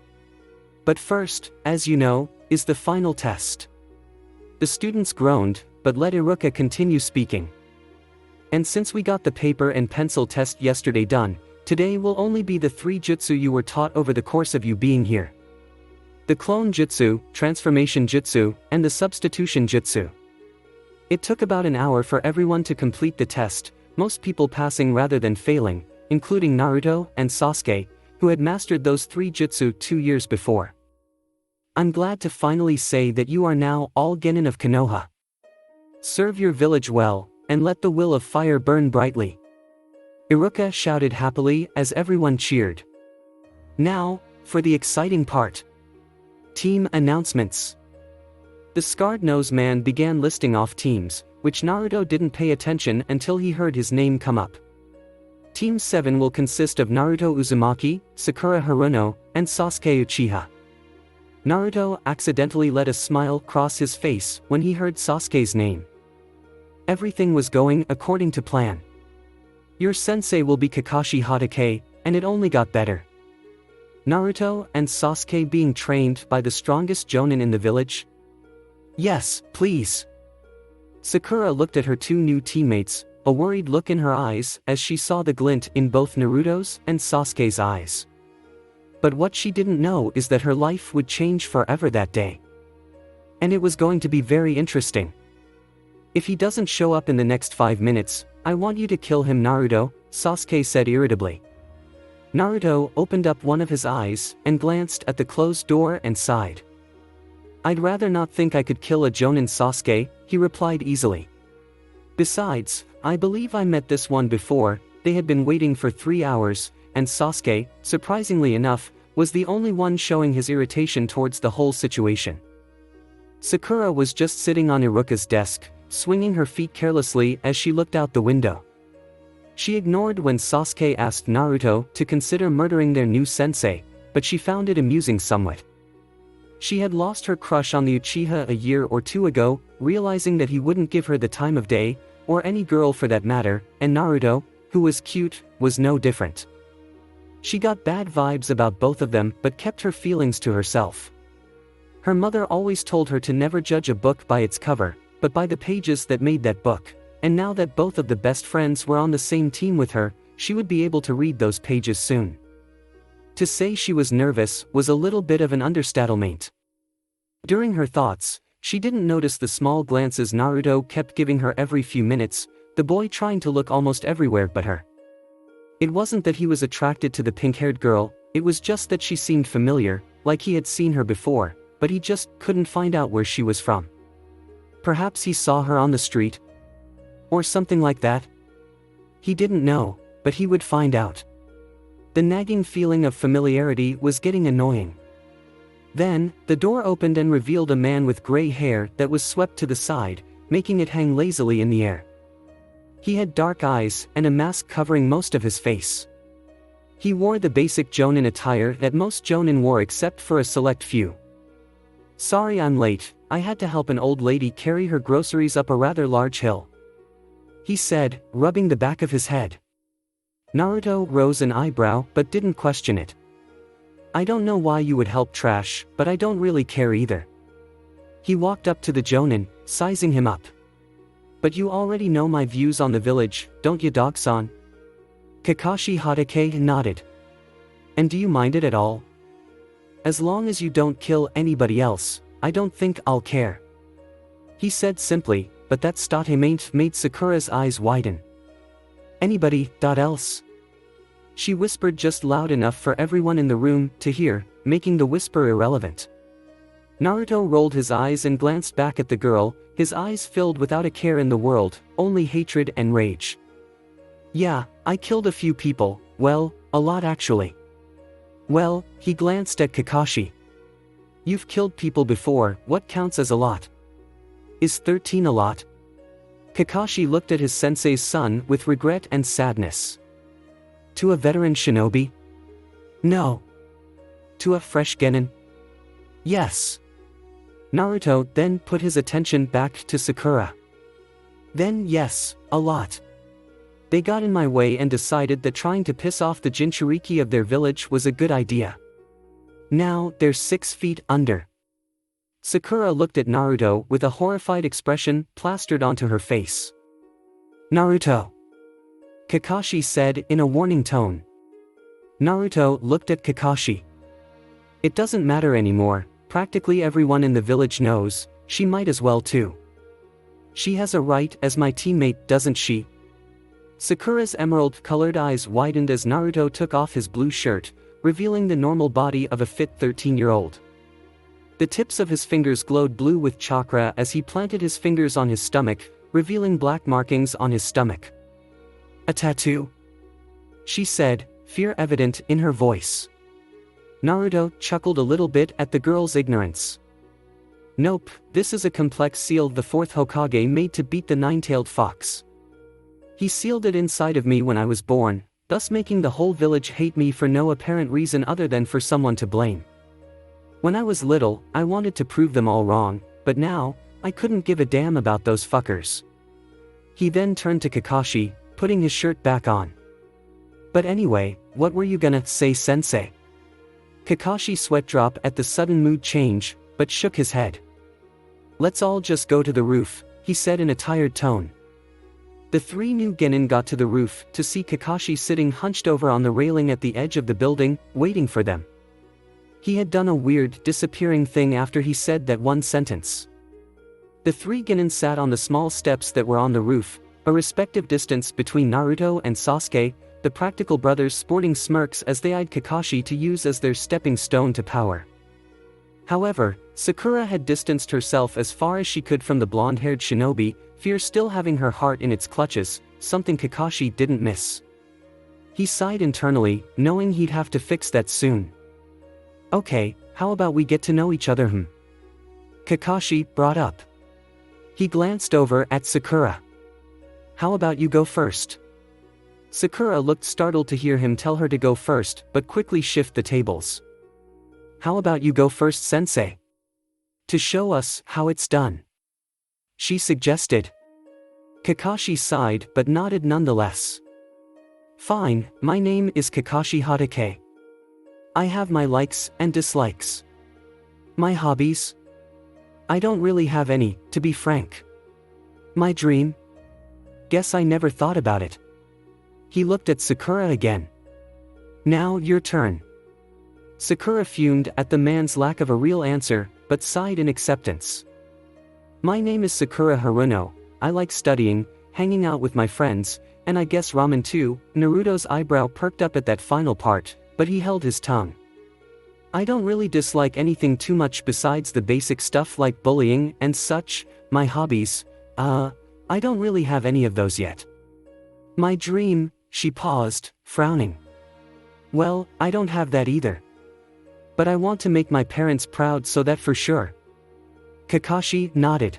But first, as you know, is the final test. The students groaned, but let Iruka continue speaking. And since we got the paper and pencil test yesterday done, today will only be the 3 jutsu you were taught over the course of you being here. The clone jutsu, transformation jutsu, and the substitution jutsu. It took about an hour for everyone to complete the test, most people passing rather than failing, including Naruto and Sasuke, who had mastered those 3 jutsu 2 years before. I'm glad to finally say that you are now all genin of Konoha. Serve your village well, and let the will of fire burn brightly. Iruka shouted happily as everyone cheered. Now, for the exciting part. Team announcements. The scarred-nosed man began listing off teams, which Naruto didn't pay attention until he heard his name come up. Team 7 will consist of Naruto Uzumaki, Sakura Haruno, and Sasuke Uchiha. Naruto accidentally let a smile cross his face when he heard Sasuke's name. Everything was going according to plan. Your sensei will be Kakashi Hatake, and it only got better. Naruto and Sasuke being trained by the strongest jonin in the village? Yes, please. Sakura looked at her 2 new teammates, a worried look in her eyes as she saw the glint in both Naruto's and Sasuke's eyes. But what she didn't know is that her life would change forever that day. And it was going to be very interesting. If he doesn't show up in the next 5 minutes, I want you to kill him, Naruto, Sasuke said irritably. Naruto opened up one of his eyes and glanced at the closed door and sighed. I'd rather not think I could kill a jonin, Sasuke, he replied easily. Besides, I believe I met this one before. They had been waiting for 3 hours, and Sasuke, surprisingly enough, was the only one showing his irritation towards the whole situation. Sakura was just sitting on Iruka's desk, swinging her feet carelessly as she looked out the window. She ignored when Sasuke asked Naruto to consider murdering their new sensei, but she found it amusing somewhat. She had lost her crush on the Uchiha a year or 2 ago, realizing that he wouldn't give her the time of day, or any girl for that matter, and Naruto, who was cute, was no different. She got bad vibes about both of them but kept her feelings to herself. Her mother always told her to never judge a book by its cover, but by the pages that made that book, and now that both of the best friends were on the same team with her, she would be able to read those pages soon. To say she was nervous was a little bit of an understatement. During her thoughts, she didn't notice the small glances Naruto kept giving her every few minutes, the boy trying to look almost everywhere but her. It wasn't that he was attracted to the pink-haired girl, it was just that she seemed familiar, like he had seen her before, but he just couldn't find out where she was from. Perhaps he saw her on the street? Or something like that? He didn't know, but he would find out. The nagging feeling of familiarity was getting annoying. Then, the door opened and revealed a man with gray hair that was swept to the side, making it hang lazily in the air. He had dark eyes and a mask covering most of his face. He wore the basic jonin attire that most jonin wore except for a select few. Sorry I'm late, I had to help an old lady carry her groceries up a rather large hill, he said, rubbing the back of his head. Naruto rose an eyebrow but didn't question it. I don't know why you would help trash, but I don't really care either. He walked up to the jonin, sizing him up. But you already know my views on the village, don't you, dog-san? Kakashi Hatake nodded. And do you mind it at all? As long as you don't kill anybody else, I don't think I'll care. He said simply, but that statement made Sakura's eyes widen. Anybody, else? She whispered just loud enough for everyone in the room to hear, making the whisper irrelevant. Naruto rolled his eyes and glanced back at the girl, his eyes filled without a care in the world, only hatred and rage. Yeah, I killed a few people, well, a lot actually. Well, he glanced at Kakashi. You've killed people before, what counts as a lot? Is 13 a lot? Kakashi looked at his sensei's son with regret and sadness. To a veteran shinobi? No. To a fresh genin? Yes. Naruto then put his attention back to Sakura. Then yes, a lot. They got in my way and decided that trying to piss off the Jinchuriki of their village was a good idea. Now, they're 6 feet under. Sakura looked at Naruto with a horrified expression plastered onto her face. Naruto, Kakashi said in a warning tone. Naruto looked at Kakashi. It doesn't matter anymore, practically everyone in the village knows, she might as well too. She has a right as my teammate, doesn't she? Sakura's emerald-colored eyes widened as Naruto took off his blue shirt, revealing the normal body of a fit 13-year-old. The tips of his fingers glowed blue with chakra as he planted his fingers on his stomach, revealing black markings on his stomach. A tattoo? She said, fear evident in her voice. Naruto chuckled a little bit at the girl's ignorance. Nope, this is a complex seal the 4th Hokage made to beat the 9-tailed fox. He sealed it inside of me when I was born, thus making the whole village hate me for no apparent reason other than for someone to blame. When I was little, I wanted to prove them all wrong, but now, I couldn't give a damn about those fuckers. He then turned to Kakashi, putting his shirt back on. But anyway, what were you gonna say, sensei? Kakashi sweat drop at the sudden mood change, but shook his head. Let's all just go to the roof, he said in a tired tone. The 3 new genin got to the roof to see Kakashi sitting hunched over on the railing at the edge of the building, waiting for them. He had done a weird, disappearing thing after he said that one sentence. The 3 genin sat on the small steps that were on the roof, a respective distance between Naruto and Sasuke, the practical brothers sporting smirks as they eyed Kakashi to use as their stepping stone to power. However, Sakura had distanced herself as far as she could from the blonde-haired shinobi, fear still having her heart in its clutches, something Kakashi didn't miss. He sighed internally, knowing he'd have to fix that soon. Okay, how about we get to know each other, Kakashi brought up. He glanced over at Sakura. How about you go first? Sakura looked startled to hear him tell her to go first, but quickly shift the tables. How about you go first, sensei? To show us how it's done. She suggested. Kakashi sighed but nodded nonetheless. Fine, my name is Kakashi Hatake. I have my likes and dislikes. My hobbies? I don't really have any, to be frank. My dream? Guess I never thought about it. He looked at Sakura again. Now your turn. Sakura fumed at the man's lack of a real answer, but sighed in acceptance. My name is Sakura Haruno, I like studying, hanging out with my friends, and I guess ramen too. Naruto's eyebrow perked up at that final part, but he held his tongue. I don't really dislike anything too much besides the basic stuff like bullying and such. My hobbies, I don't really have any of those yet. My dream, she paused, frowning. Well, I don't have that either. But I want to make my parents proud, so that for sure. Kakashi nodded.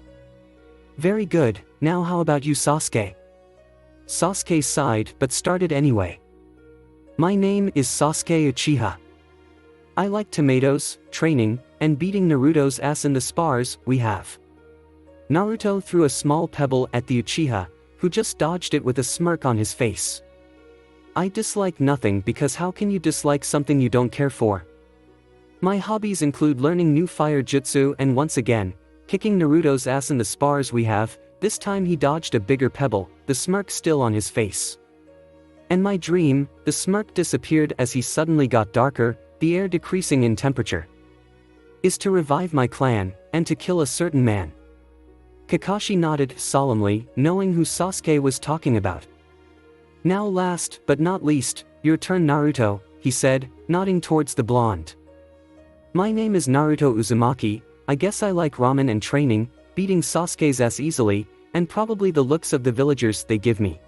Very good, now how about you, Sasuke? Sasuke sighed but started anyway. My name is Sasuke Uchiha. I like tomatoes, training, and beating Naruto's ass in the spars we have. Naruto threw a small pebble at the Uchiha, who just dodged it with a smirk on his face. I dislike nothing, because how can you dislike something you don't care for? My hobbies include learning new fire jutsu and once again, kicking Naruto's ass in the spars we have. This time he dodged a bigger pebble, the smirk still on his face. And my dream, the smirk disappeared as he suddenly got darker, the air decreasing in temperature, is to revive my clan, and to kill a certain man. Kakashi nodded solemnly, knowing who Sasuke was talking about. Now last, but not least, your turn, Naruto, he said, nodding towards the blonde. My name is Naruto Uzumaki, I guess I like ramen and training, beating Sasuke's ass easily, and probably the looks of the villagers they give me.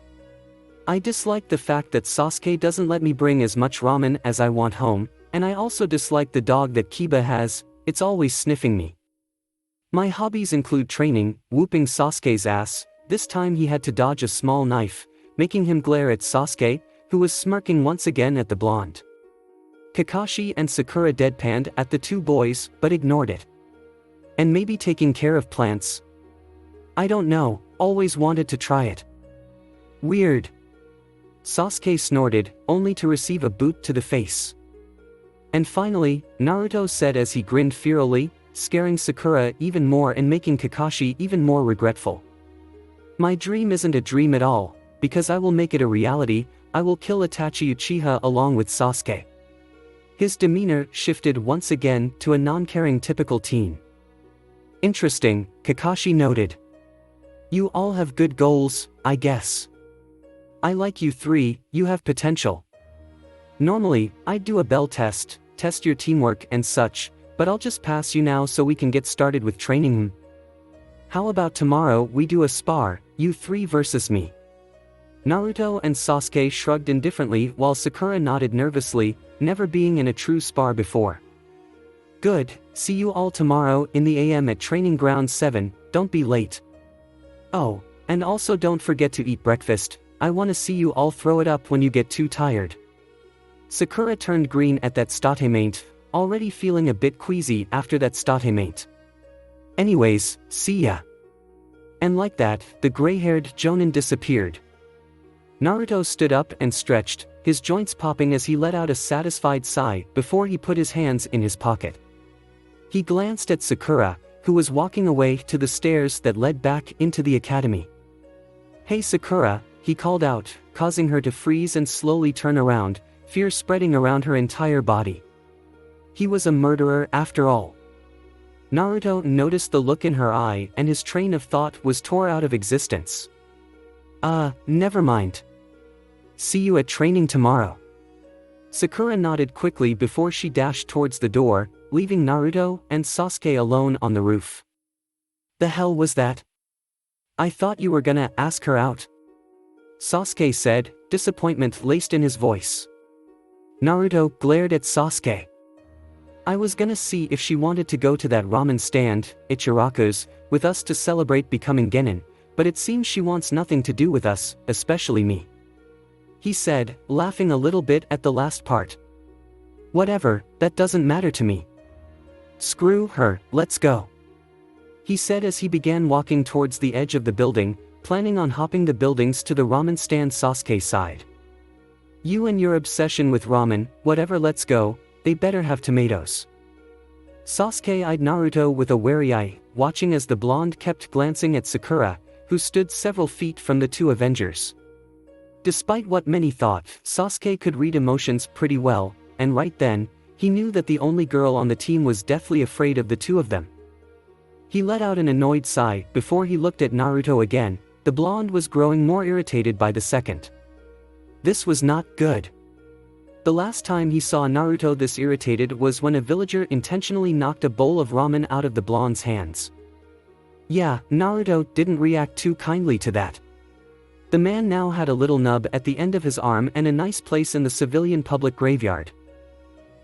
I dislike the fact that Sasuke doesn't let me bring as much ramen as I want home, and I also dislike the dog that Kiba has, it's always sniffing me. My hobbies include training, whooping Sasuke's ass. This time he had to dodge a small knife, making him glare at Sasuke, who was smirking once again at the blonde. Kakashi and Sakura deadpanned at the two boys, but ignored it. And maybe taking care of plants? I don't know, always wanted to try it. Weird. Sasuke snorted, only to receive a boot to the face. And finally, Naruto said as he grinned fearfully, scaring Sakura even more and making Kakashi even more regretful. My dream isn't a dream at all, because I will make it a reality. I will kill Itachi Uchiha along with Sasuke. His demeanor shifted once again to a non-caring typical teen. Interesting, Kakashi noted. You all have good goals, I guess. I like you three, you have potential. Normally, I'd do a bell test your teamwork and such, but I'll just pass you now so we can get started with training. How about tomorrow we do a spar, you three versus me? Naruto and Sasuke shrugged indifferently while Sakura nodded nervously, never being in a true spar before. Good, see you all tomorrow in the AM at Training Ground 7, don't be late. Oh, and also don't forget to eat breakfast, I want to see you all throw it up when you get too tired. Sakura turned green at that statement, already feeling a bit queasy after that statement. Anyways, see ya. And like that, the gray-haired Jonin disappeared. Naruto stood up and stretched, his joints popping as he let out a satisfied sigh before he put his hands in his pocket. He glanced at Sakura, who was walking away to the stairs that led back into the academy. Hey Sakura, he called out, causing her to freeze and slowly turn around, fear spreading around her entire body. He was a murderer after all. Naruto noticed the look in her eye and his train of thought was tore out of existence. Never mind. See you at training tomorrow. Sakura nodded quickly before she dashed towards the door, leaving Naruto and Sasuke alone on the roof. The hell was that? I thought you were gonna ask her out. Sasuke said, disappointment laced in his voice. Naruto glared at Sasuke. I was gonna see if she wanted to go to that ramen stand, Ichiraku's, with us to celebrate becoming genin, but it seems she wants nothing to do with us, especially me. He said, laughing a little bit at the last part. Whatever, that doesn't matter to me. Screw her, let's go. He said as he began walking towards the edge of the building, planning on hopping the buildings to the ramen stand Sasuke's side. You and your obsession with ramen, whatever, let's go, they better have tomatoes. Sasuke eyed Naruto with a wary eye, watching as the blonde kept glancing at Sakura, who stood several feet from the two Avengers. Despite what many thought, Sasuke could read emotions pretty well, and right then, he knew that the only girl on the team was deathly afraid of the two of them. He let out an annoyed sigh before he looked at Naruto again. The blonde was growing more irritated by the second. This was not good. The last time he saw Naruto this irritated was when a villager intentionally knocked a bowl of ramen out of the blonde's hands. Yeah, Naruto didn't react too kindly to that. The man now had a little nub at the end of his arm and a nice place in the civilian public graveyard.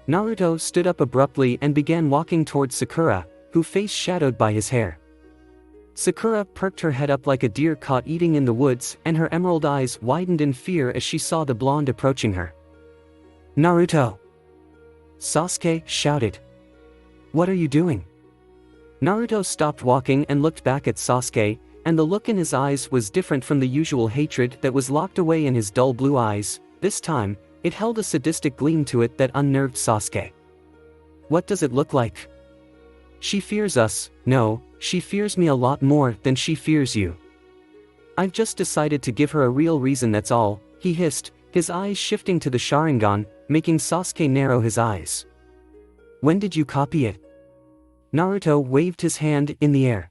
Naruto stood up abruptly and began walking towards Sakura, whose face shadowed by his hair. Sakura perked her head up like a deer caught eating in the woods, and her emerald eyes widened in fear as she saw the blonde approaching her. Naruto! Sasuke shouted. What are you doing? Naruto stopped walking and looked back at Sasuke, and the look in his eyes was different from the usual hatred that was locked away in his dull blue eyes. This time, it held a sadistic gleam to it that unnerved Sasuke. What does it look like? She fears us. No, she fears me a lot more than she fears you. I've just decided to give her a real reason, that's all, he hissed, his eyes shifting to the Sharingan, making Sasuke narrow his eyes. When did you copy it? Naruto waved his hand in the air.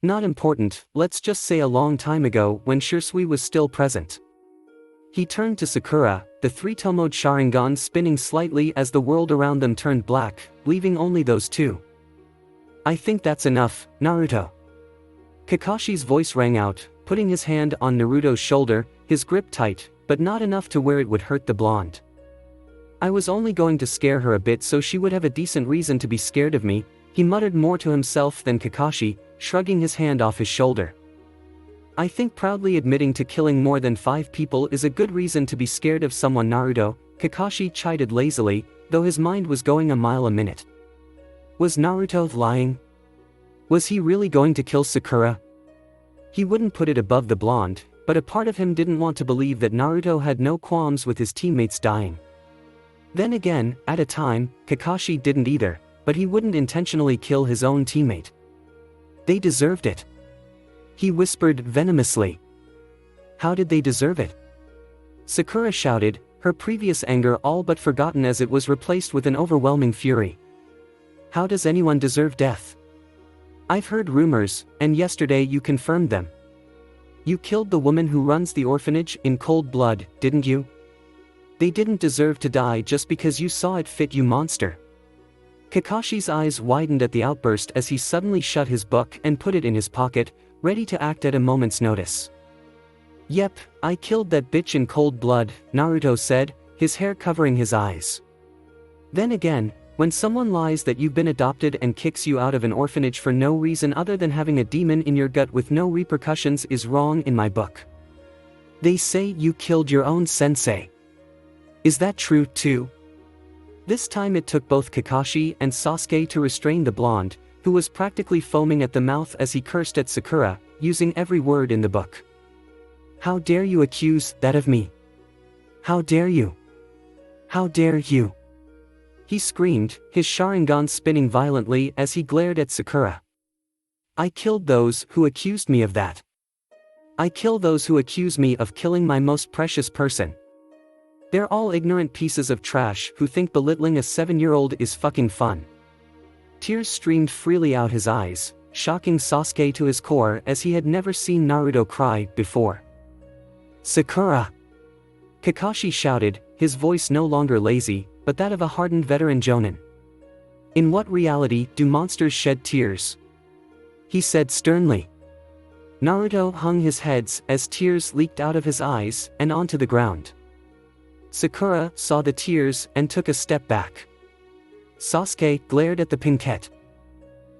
Not important, let's just say a long time ago when Shisui was still present. He turned to Sakura, the three-tomoed Sharingan spinning slightly as the world around them turned black, leaving only those two. I think that's enough, Naruto. Kakashi's voice rang out, putting his hand on Naruto's shoulder, his grip tight, but not enough to where it would hurt the blonde. I was only going to scare her a bit so she would have a decent reason to be scared of me, he muttered more to himself than Kakashi, shrugging his hand off his shoulder. I think proudly admitting to killing more than 5 people is a good reason to be scared of someone, Naruto, Kakashi chided lazily, though his mind was going a mile a minute. Was Naruto lying? Was he really going to kill Sakura? He wouldn't put it above the blonde, but a part of him didn't want to believe that Naruto had no qualms with his teammates dying. Then again, at a time, Kakashi didn't either, but he wouldn't intentionally kill his own teammate. They deserved it. He whispered venomously. How did they deserve it? Sakura shouted, her previous anger all but forgotten as it was replaced with an overwhelming fury. How does anyone deserve death? I've heard rumors, and yesterday you confirmed them. You killed the woman who runs the orphanage in cold blood, didn't you? They didn't deserve to die just because you saw it fit, you monster. Kakashi's eyes widened at the outburst as he suddenly shut his book and put it in his pocket, ready to act at a moment's notice. Yep, I killed that bitch in cold blood, Naruto said, his hair covering his eyes. Then again, when someone lies that you've been adopted and kicks you out of an orphanage for no reason other than having a demon in your gut with no repercussions is wrong in my book. They say you killed your own sensei. Is that true too? This time it took both Kakashi and Sasuke to restrain the blonde, who was practically foaming at the mouth as he cursed at Sakura, using every word in the book. How dare you accuse that of me? How dare you? How dare you? He screamed, his Sharingan spinning violently as he glared at Sakura. I killed those who accused me of that. I kill those who accuse me of killing my most precious person. They're all ignorant pieces of trash who think belittling a 7-year-old is fucking fun. Tears streamed freely out his eyes, shocking Sasuke to his core as he had never seen Naruto cry before. Sakura! Kakashi shouted, his voice no longer lazy, but that of a hardened veteran jonin. In what reality do monsters shed tears? He said sternly. Naruto hung his head as tears leaked out of his eyes and onto the ground. Sakura saw the tears and took a step back. Sasuke glared at the pinkette.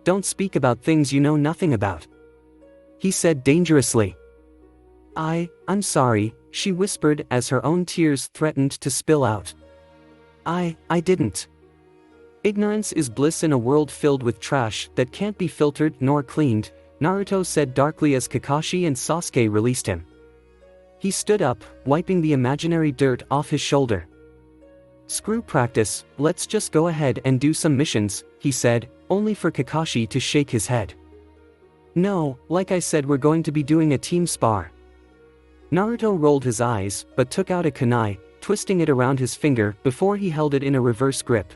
Don't speak about things you know nothing about, he said dangerously. I'm sorry, she whispered as her own tears threatened to spill out. I didn't. Ignorance is bliss in a world filled with trash that can't be filtered nor cleaned, Naruto said darkly as Kakashi and Sasuke released him. He stood up, wiping the imaginary dirt off his shoulder. Screw practice, let's just go ahead and do some missions, he said, only for Kakashi to shake his head. No, like I said, we're going to be doing a team spar. Naruto rolled his eyes, but took out a kunai, twisting it around his finger before he held it in a reverse grip.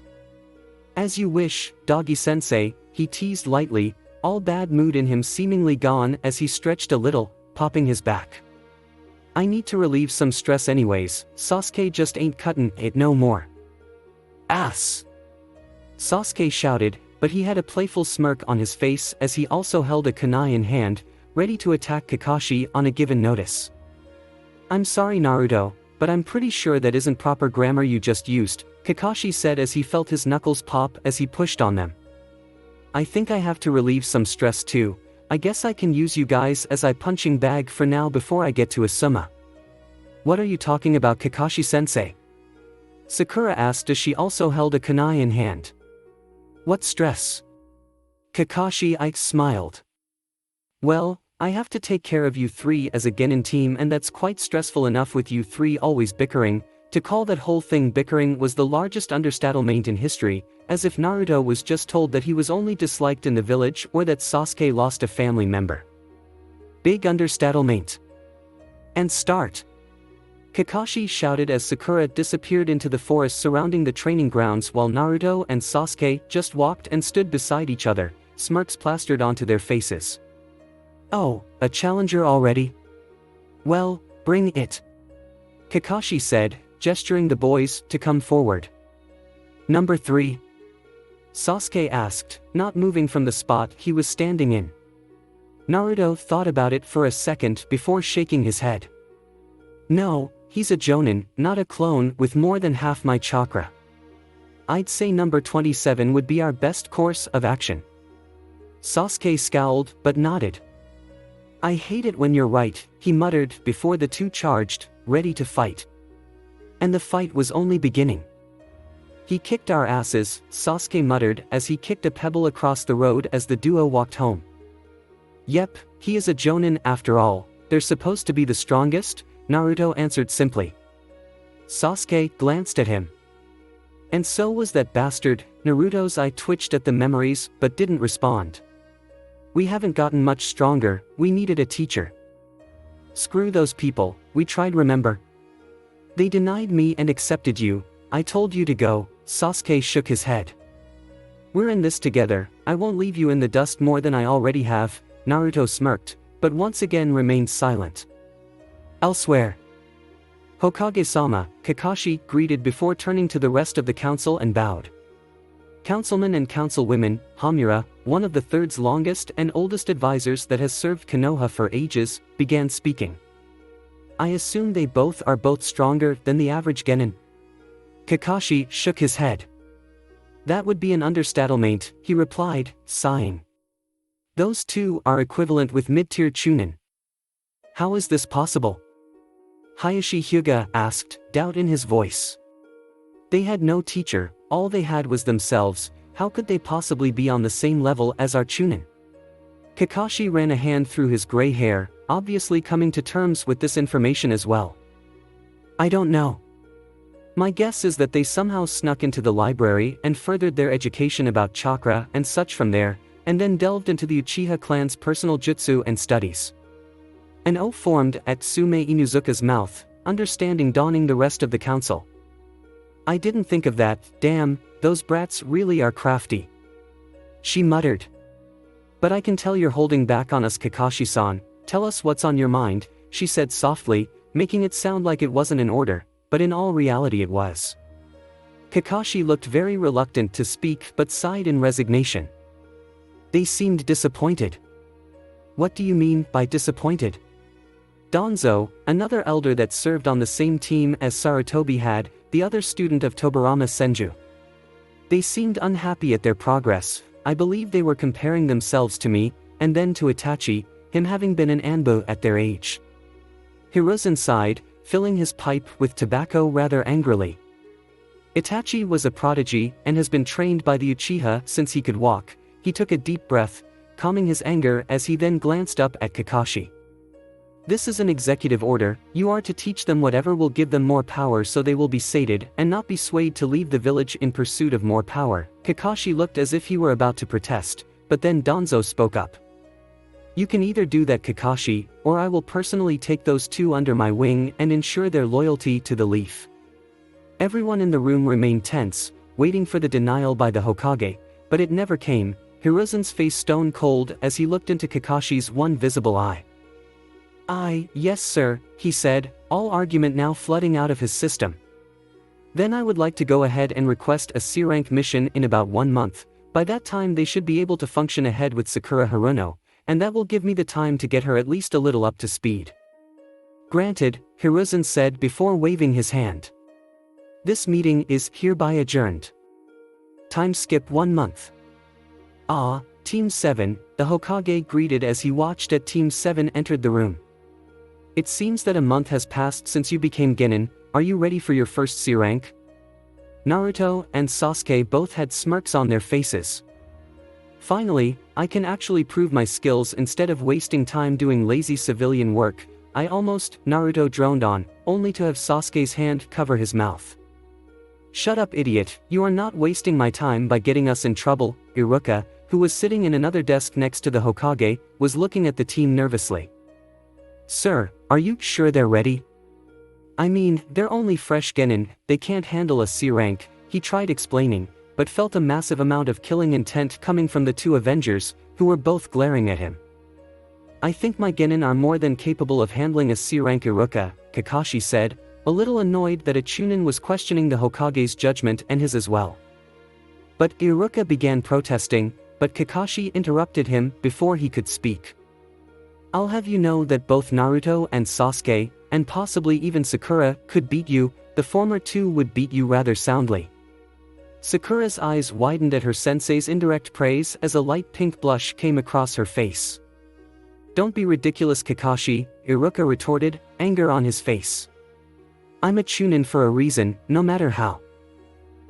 As you wish, doggy-sensei, he teased lightly, all bad mood in him seemingly gone as he stretched a little, popping his back. I need to relieve some stress anyways, Sasuke just ain't cuttin' it no more. Ass! Sasuke shouted, but he had a playful smirk on his face as he also held a kunai in hand, ready to attack Kakashi on a given notice. I'm sorry Naruto, but I'm pretty sure that isn't proper grammar you just used, Kakashi said as he felt his knuckles pop as he pushed on them. I think I have to relieve some stress too, I guess I can use you guys as a punching bag for now before I get to Asuma. What are you talking about, Kakashi-sensei? Sakura asked as she also held a kunai in hand. What stress? Kakashi smiled. Well, I have to take care of you three as a genin team, and that's quite stressful enough with you three always bickering. To call that whole thing bickering was the largest understatement in history, as if Naruto was just told that he was only disliked in the village or that Sasuke lost a family member. Big understatement. And start. Kakashi shouted as Sakura disappeared into the forest surrounding the training grounds while Naruto and Sasuke just walked and stood beside each other, smirks plastered onto their faces. Oh, a challenger already? Well, bring it. Kakashi said, gesturing the boys to come forward. Number 3. Sasuke asked, not moving from the spot he was standing in. Naruto thought about it for a second before shaking his head. No, he's a jonin, not a clone with more than half my chakra. I'd say number 27 would be our best course of action. Sasuke scowled but nodded. I hate it when you're right, he muttered before the two charged, ready to fight. And the fight was only beginning. He kicked our asses, Sasuke muttered as he kicked a pebble across the road as the duo walked home. Yep, he is a jonin after all, they're supposed to be the strongest, Naruto answered simply. Sasuke glanced at him. And so was that bastard. Naruto's eye twitched at the memories, but didn't respond. We haven't gotten much stronger, we needed a teacher. Screw those people, we tried, remember? They denied me and accepted you, I told you to go. Sasuke shook his head. We're in this together, I won't leave you in the dust more than I already have, Naruto smirked, but once again remained silent. Elsewhere. Hokage-sama, Kakashi greeted before turning to the rest of the council and bowed. Councilmen and councilwomen, Hamura, one of the third's longest and oldest advisors that has served Konoha for ages, began speaking. I assume they both are stronger than the average genin. Kakashi shook his head. That would be an understatement, he replied, sighing. Those two are equivalent with mid-tier chunin. How is this possible? Hayashi Hyuga asked, doubt in his voice. They had no teacher, all they had was themselves, how could they possibly be on the same level as our chunin? Kakashi ran a hand through his gray hair, obviously coming to terms with this information as well. I don't know. My guess is that they somehow snuck into the library and furthered their education about chakra and such from there, and then delved into the Uchiha clan's personal jutsu and studies. An O formed at Sume Inuzuka's mouth, understanding dawning the rest of the council. I didn't think of that, damn, those brats really are crafty. She muttered. But I can tell you're holding back on us, Kakashi-san, tell us what's on your mind, she said softly, making it sound like it wasn't an order, but in all reality it was. Kakashi looked very reluctant to speak but sighed in resignation. They seemed disappointed. What do you mean by disappointed? Danzo, another elder that served on the same team as Sarutobi had, the other student of Tobarama Senju. They seemed unhappy at their progress, I believe they were comparing themselves to me, and then to Itachi, him having been an Anbu at their age. Hiruzen sighed, filling his pipe with tobacco rather angrily. Itachi was a prodigy and has been trained by the Uchiha since he could walk. He took a deep breath, calming his anger as he then glanced up at Kakashi. This is an executive order, you are to teach them whatever will give them more power so they will be sated and not be swayed to leave the village in pursuit of more power. Kakashi looked as if he were about to protest, but then Danzo spoke up. You can either do that, Kakashi, or I will personally take those two under my wing and ensure their loyalty to the leaf. Everyone in the room remained tense, waiting for the denial by the Hokage, but it never came. Hiruzen's face stone cold as he looked into Kakashi's one visible eye. Yes sir, he said, all argument now flooding out of his system. Then I would like to go ahead and request a C-rank mission in about 1 month, by that time they should be able to function ahead with Sakura Haruno, and that will give me the time to get her at least a little up to speed. Granted, Hiruzen said before waving his hand. This meeting is hereby adjourned. Time skip 1 month. Team 7, the Hokage greeted as he watched as Team 7 entered the room. It seems that a month has passed since you became genin, are you ready for your first C-rank? Naruto and Sasuke both had smirks on their faces. Finally, I can actually prove my skills instead of wasting time doing lazy civilian work, Naruto droned on, only to have Sasuke's hand cover his mouth. Shut up, idiot, you are not wasting my time by getting us in trouble. Iruka, who was sitting in another desk next to the Hokage, was looking at the team nervously. Sir, are you sure they're ready? I mean, they're only fresh genin, they can't handle a C-rank, he tried explaining, but felt a massive amount of killing intent coming from the two Avengers, who were both glaring at him. I think my genin are more than capable of handling a C-rank, Iruka, Kakashi said, a little annoyed that a chunin was questioning the Hokage's judgment and his as well. But Iruka began protesting, but Kakashi interrupted him before he could speak. I'll have you know that both Naruto and Sasuke, and possibly even Sakura, could beat you, the former two would beat you rather soundly. Sakura's eyes widened at her sensei's indirect praise as a light pink blush came across her face. Don't be ridiculous, Kakashi, Iruka retorted, anger on his face. I'm a chunin for a reason, no matter how.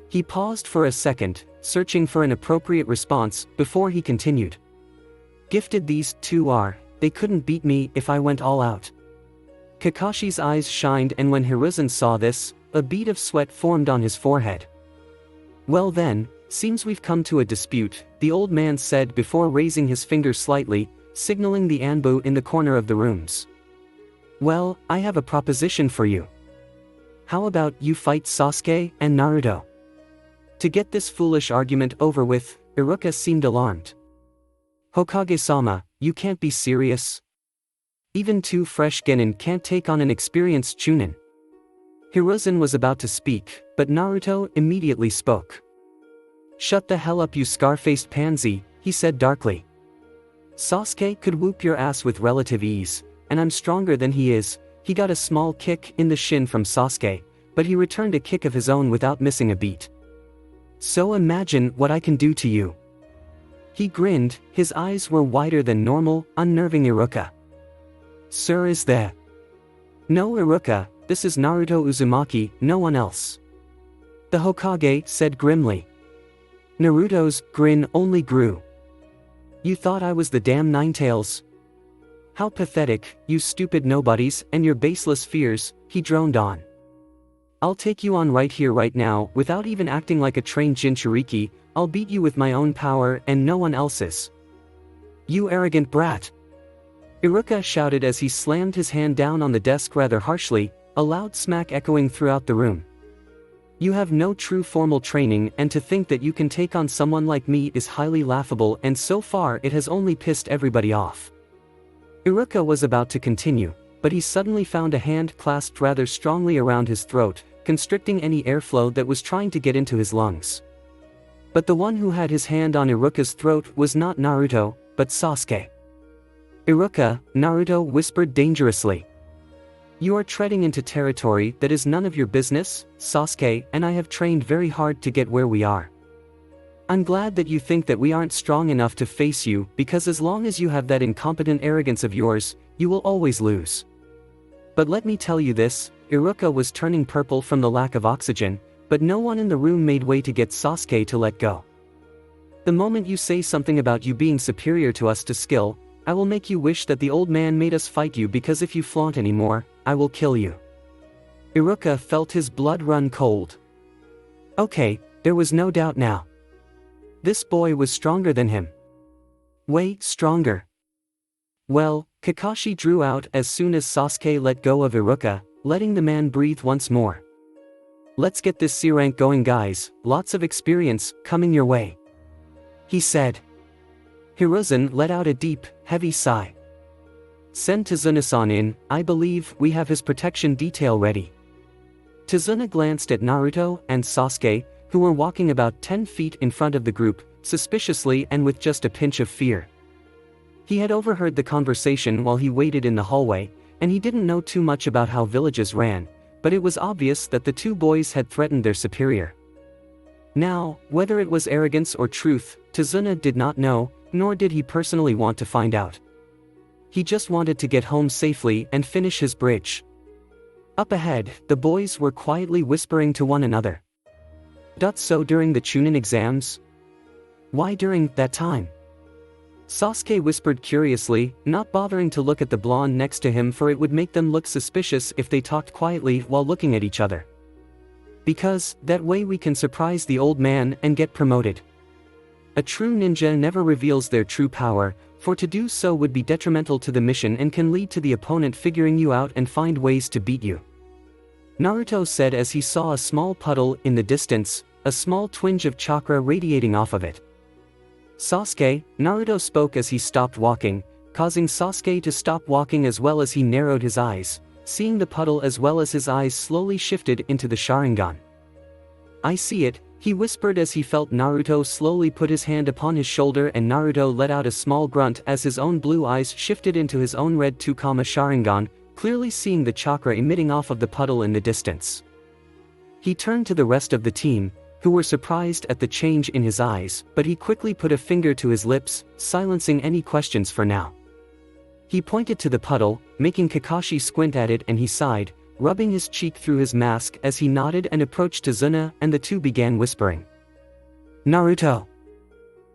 He paused for a second, searching for an appropriate response, before he continued. Gifted these two are, they couldn't beat me if I went all out. Kakashi's eyes shined, and when Hiruzen saw this, a bead of sweat formed on his forehead. Well then, seems we've come to a dispute, the old man said before raising his finger slightly, signaling the Anbu in the corner of the rooms. Well, I have a proposition for you. How about you fight Sasuke and Naruto? To get this foolish argument over with, Iruka seemed alarmed. Hokage-sama, you can't be serious. Even two fresh genin can't take on an experienced chunin. Hiruzen was about to speak, but Naruto immediately spoke. Shut the hell up, you scar-faced pansy, he said darkly. Sasuke could whoop your ass with relative ease, and I'm stronger than he is. He got a small kick in the shin from Sasuke, but he returned a kick of his own without missing a beat. So imagine what I can do to you. He grinned, his eyes were wider than normal, unnerving Iruka. Sir, is there? No, Iruka, this is Naruto Uzumaki, no one else. The Hokage said grimly. Naruto's grin only grew. You thought I was the damn Ninetales? How pathetic, you stupid nobodies, and your baseless fears, he droned on. I'll take you on right here right now, without even acting like a trained Jinchuriki. I'll beat you with my own power and no one else's. You arrogant brat! Iruka shouted as he slammed his hand down on the desk rather harshly, a loud smack echoing throughout the room. You have no true formal training, and to think that you can take on someone like me is highly laughable, and so far it has only pissed everybody off. Iruka was about to continue, but he suddenly found a hand clasped rather strongly around his throat, constricting any airflow that was trying to get into his lungs. But the one who had his hand on Iruka's throat was not Naruto, but Sasuke. Iruka, Naruto whispered dangerously. You are treading into territory that is none of your business, Sasuke, and I have trained very hard to get where we are. I'm glad that you think that we aren't strong enough to face you, because as long as you have that incompetent arrogance of yours, you will always lose. But let me tell you this, Iruka was turning purple from the lack of oxygen, but no one in the room made way to get Sasuke to let go. The moment you say something about you being superior to us to skill, I will make you wish that the old man made us fight you, because if you flaunt anymore, I will kill you. Iruka felt his blood run cold. Okay, there was no doubt now. This boy was stronger than him. Way stronger. Well, Kakashi drew out as soon as Sasuke let go of Iruka, letting the man breathe once more. Let's get this C rank going, guys, lots of experience coming your way, he said. Hiruzen let out a deep, heavy sigh. Send Tazuna-san in, I believe we have his protection detail ready. Tazuna glanced at Naruto and Sasuke, who were walking about 10 feet in front of the group, suspiciously and with just a pinch of fear. He had overheard the conversation while he waited in the hallway, and he didn't know too much about how villages ran, but it was obvious that the two boys had threatened their superior. Now, whether it was arrogance or truth, Tazuna did not know, nor did he personally want to find out. He just wanted to get home safely and finish his bridge. Up ahead, the boys were quietly whispering to one another. So during the Chunin exams? Why during that time? Sasuke whispered curiously, not bothering to look at the blonde next to him, for it would make them look suspicious if they talked quietly while looking at each other. Because, that way we can surprise the old man and get promoted. A true ninja never reveals their true power, for to do so would be detrimental to the mission and can lead to the opponent figuring you out and find ways to beat you. Naruto said as he saw a small puddle in the distance, a small twinge of chakra radiating off of it. Sasuke, Naruto spoke as he stopped walking, causing Sasuke to stop walking as well as he narrowed his eyes, seeing the puddle as well as his eyes slowly shifted into the Sharingan. I see it, he whispered as he felt Naruto slowly put his hand upon his shoulder, and Naruto let out a small grunt as his own blue eyes shifted into his own red 2, Sharingan, clearly seeing the chakra emitting off of the puddle in the distance. He turned to the rest of the team, who were surprised at the change in his eyes, but he quickly put a finger to his lips, silencing any questions for now. He pointed to the puddle, making Kakashi squint at it, and he sighed, rubbing his cheek through his mask as he nodded and approached Tazuna, and the two began whispering. Naruto!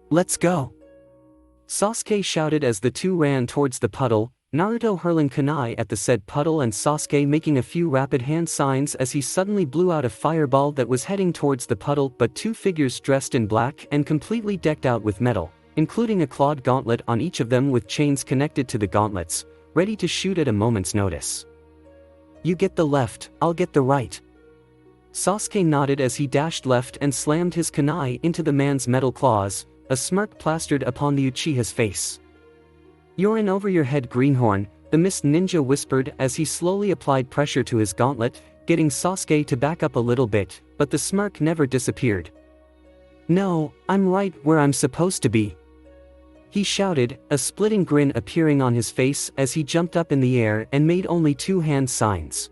Let's go! Sasuke shouted as the two ran towards the puddle, Naruto hurling kunai at the said puddle and Sasuke making a few rapid hand signs as he suddenly blew out a fireball that was heading towards the puddle, but two figures dressed in black and completely decked out with metal, including a clawed gauntlet on each of them with chains connected to the gauntlets, ready to shoot at a moment's notice. You get the left, I'll get the right. Sasuke nodded as he dashed left and slammed his kunai into the man's metal claws, a smirk plastered upon the Uchiha's face. You're in over your head, Greenhorn, the mist ninja whispered as he slowly applied pressure to his gauntlet, getting Sasuke to back up a little bit, but the smirk never disappeared. No, I'm right where I'm supposed to be, he shouted, a splitting grin appearing on his face as he jumped up in the air and made only two hand signs.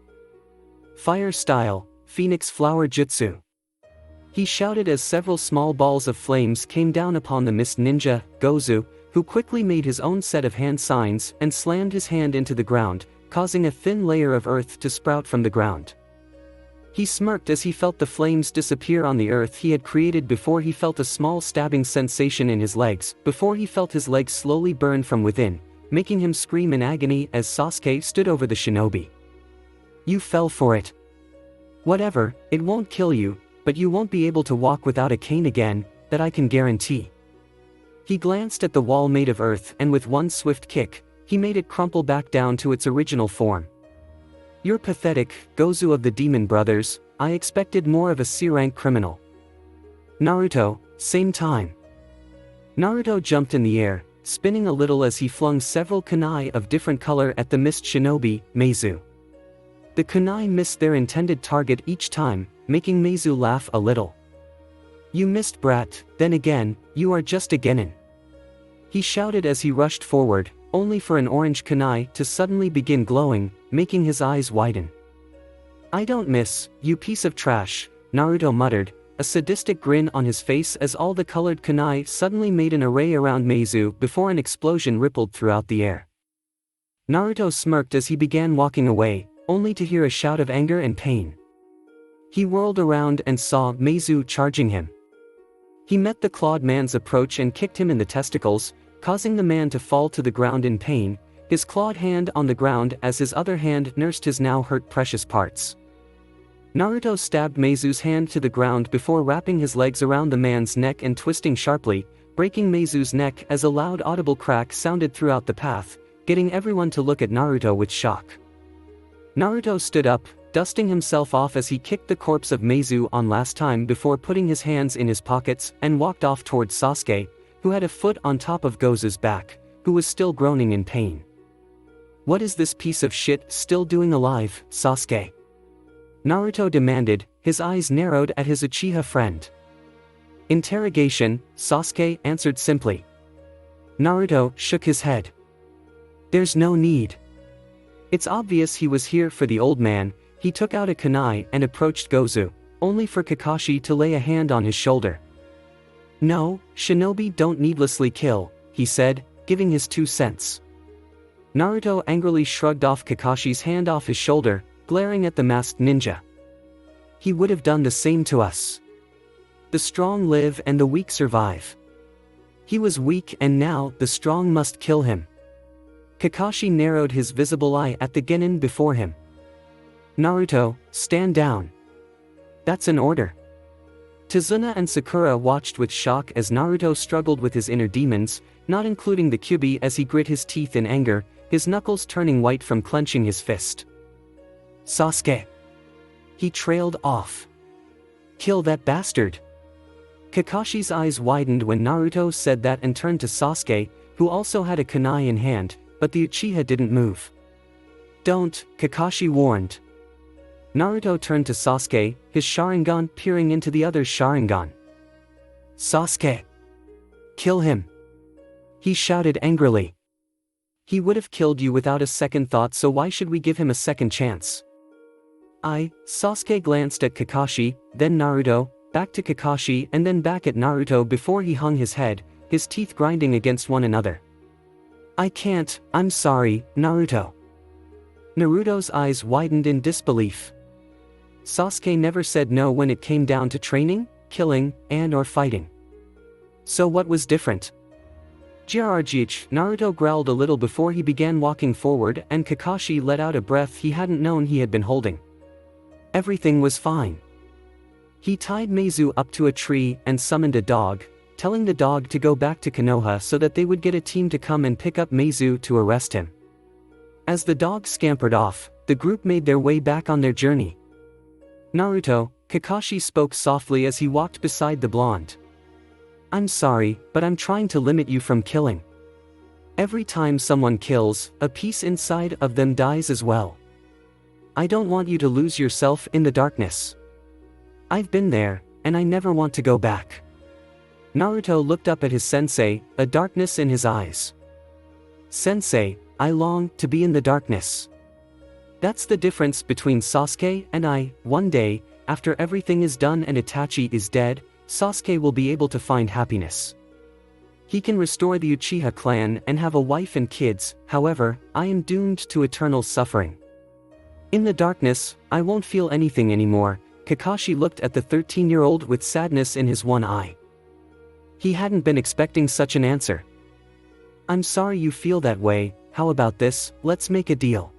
Fire style, Phoenix Flower Jutsu. He shouted as several small balls of flames came down upon the mist ninja, Gozu, who quickly made his own set of hand signs and slammed his hand into the ground, causing a thin layer of earth to sprout from the ground. He smirked as he felt the flames disappear on the earth he had created before he felt a small stabbing sensation in his legs, before he felt his legs slowly burn from within, making him scream in agony as Sasuke stood over the shinobi. You fell for it. Whatever, it won't kill you, but you won't be able to walk without a cane again, that I can guarantee. He glanced at the wall made of earth and with one swift kick, he made it crumple back down to its original form. You're pathetic, Gozu of the Demon Brothers, I expected more of a C-rank criminal. Naruto, same time. Naruto jumped in the air, spinning a little as he flung several kunai of different color at the mist shinobi, Meizu. The kunai missed their intended target each time, making Meizu laugh a little. You missed, brat, then again, you are just a genin. He shouted as he rushed forward, only for an orange kunai to suddenly begin glowing, making his eyes widen. I don't miss, you piece of trash, Naruto muttered, a sadistic grin on his face as all the colored kunai suddenly made an array around Meizu before an explosion rippled throughout the air. Naruto smirked as he began walking away, only to hear a shout of anger and pain. He whirled around and saw Meizu charging him. He met the clawed man's approach and kicked him in the testicles, causing the man to fall to the ground in pain, his clawed hand on the ground as his other hand nursed his now hurt precious parts. Naruto stabbed Meizu's hand to the ground before wrapping his legs around the man's neck and twisting sharply, breaking Meizu's neck as a loud audible crack sounded throughout the path, getting everyone to look at Naruto with shock. Naruto stood up, dusting himself off as he kicked the corpse of Meizu on last time before putting his hands in his pockets and walked off towards Sasuke, who had a foot on top of Gozu's back, who was still groaning in pain. What is this piece of shit still doing alive, Sasuke? Naruto demanded, his eyes narrowed at his Uchiha friend. Interrogation, Sasuke answered simply. Naruto shook his head. There's no need. It's obvious he was here for the old man. He took out a kunai and approached Gozu, only for Kakashi to lay a hand on his shoulder. No, shinobi don't needlessly kill, he said, giving his 2 cents. Naruto angrily shrugged off Kakashi's hand off his shoulder, glaring at the masked ninja. He would have done the same to us. The strong live and the weak survive. He was weak and now the strong must kill him. Kakashi narrowed his visible eye at the genin before him. Naruto, stand down. That's an order. Tazuna and Sakura watched with shock as Naruto struggled with his inner demons, not including the Kyuubi as he grit his teeth in anger, his knuckles turning white from clenching his fist. Sasuke. He trailed off. Kill that bastard. Kakashi's eyes widened when Naruto said that and turned to Sasuke, who also had a kunai in hand, but the Uchiha didn't move. Don't, Kakashi warned. Naruto turned to Sasuke, his Sharingan peering into the other's Sharingan. Sasuke. Kill him. He shouted angrily. He would have killed you without a second thought, so why should we give him a second chance? Sasuke glanced at Kakashi, then Naruto, back to Kakashi and then back at Naruto before he hung his head, his teeth grinding against one another. I can't, I'm sorry, Naruto. Naruto's eyes widened in disbelief. Sasuke never said no when it came down to training, killing, and/or fighting. So what was different? Jarodlikestowrite, Naruto growled a little before he began walking forward, and Kakashi let out a breath he hadn't known he had been holding. Everything was fine. He tied Meizu up to a tree and summoned a dog, telling the dog to go back to Konoha so that they would get a team to come and pick up Meizu to arrest him. As the dog scampered off, the group made their way back on their journey. Naruto, Kakashi spoke softly as he walked beside the blonde. I'm sorry, but I'm trying to limit you from killing. Every time someone kills, a piece inside of them dies as well. I don't want you to lose yourself in the darkness. I've been there, and I never want to go back. Naruto looked up at his sensei, a darkness in his eyes. Sensei, I long to be in the darkness. That's the difference between Sasuke and I. One day, after everything is done and Itachi is dead, Sasuke will be able to find happiness. He can restore the Uchiha clan and have a wife and kids. However, I am doomed to eternal suffering. In the darkness, I won't feel anything anymore. Kakashi looked at the 13-year-old with sadness in his one eye. He hadn't been expecting such an answer. I'm sorry you feel that way. How about this, let's make a deal.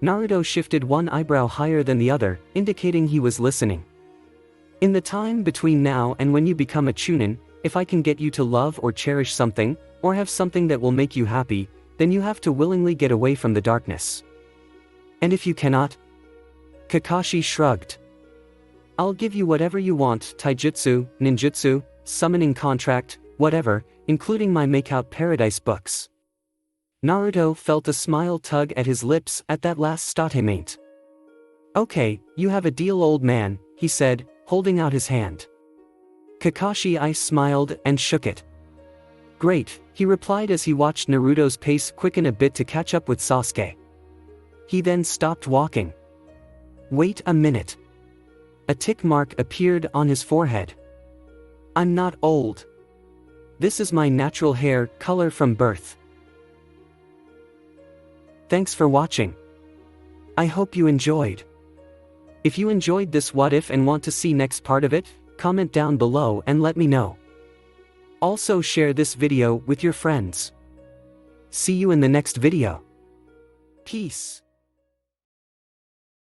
Naruto shifted one eyebrow higher than the other, indicating he was listening. In the time between now and when you become a Chunin, if I can get you to love or cherish something, or have something that will make you happy, then you have to willingly get away from the darkness. And if you cannot? Kakashi shrugged. I'll give you whatever you want, taijutsu, ninjutsu, summoning contract, whatever, including my Make-Out Paradise books. Naruto felt a smile tug at his lips at that last statement. Okay, you have a deal, old man, he said, holding out his hand. Kakashi smiled and shook it. Great, he replied as he watched Naruto's pace quicken a bit to catch up with Sasuke. He then stopped walking. Wait a minute. A tick mark appeared on his forehead. I'm not old. This is my natural hair color from birth. Thanks for watching. I hope you enjoyed. If you enjoyed this what if and want to see next part of it, comment down below and let me know. Also share this video with your friends. See you in the next video. Peace.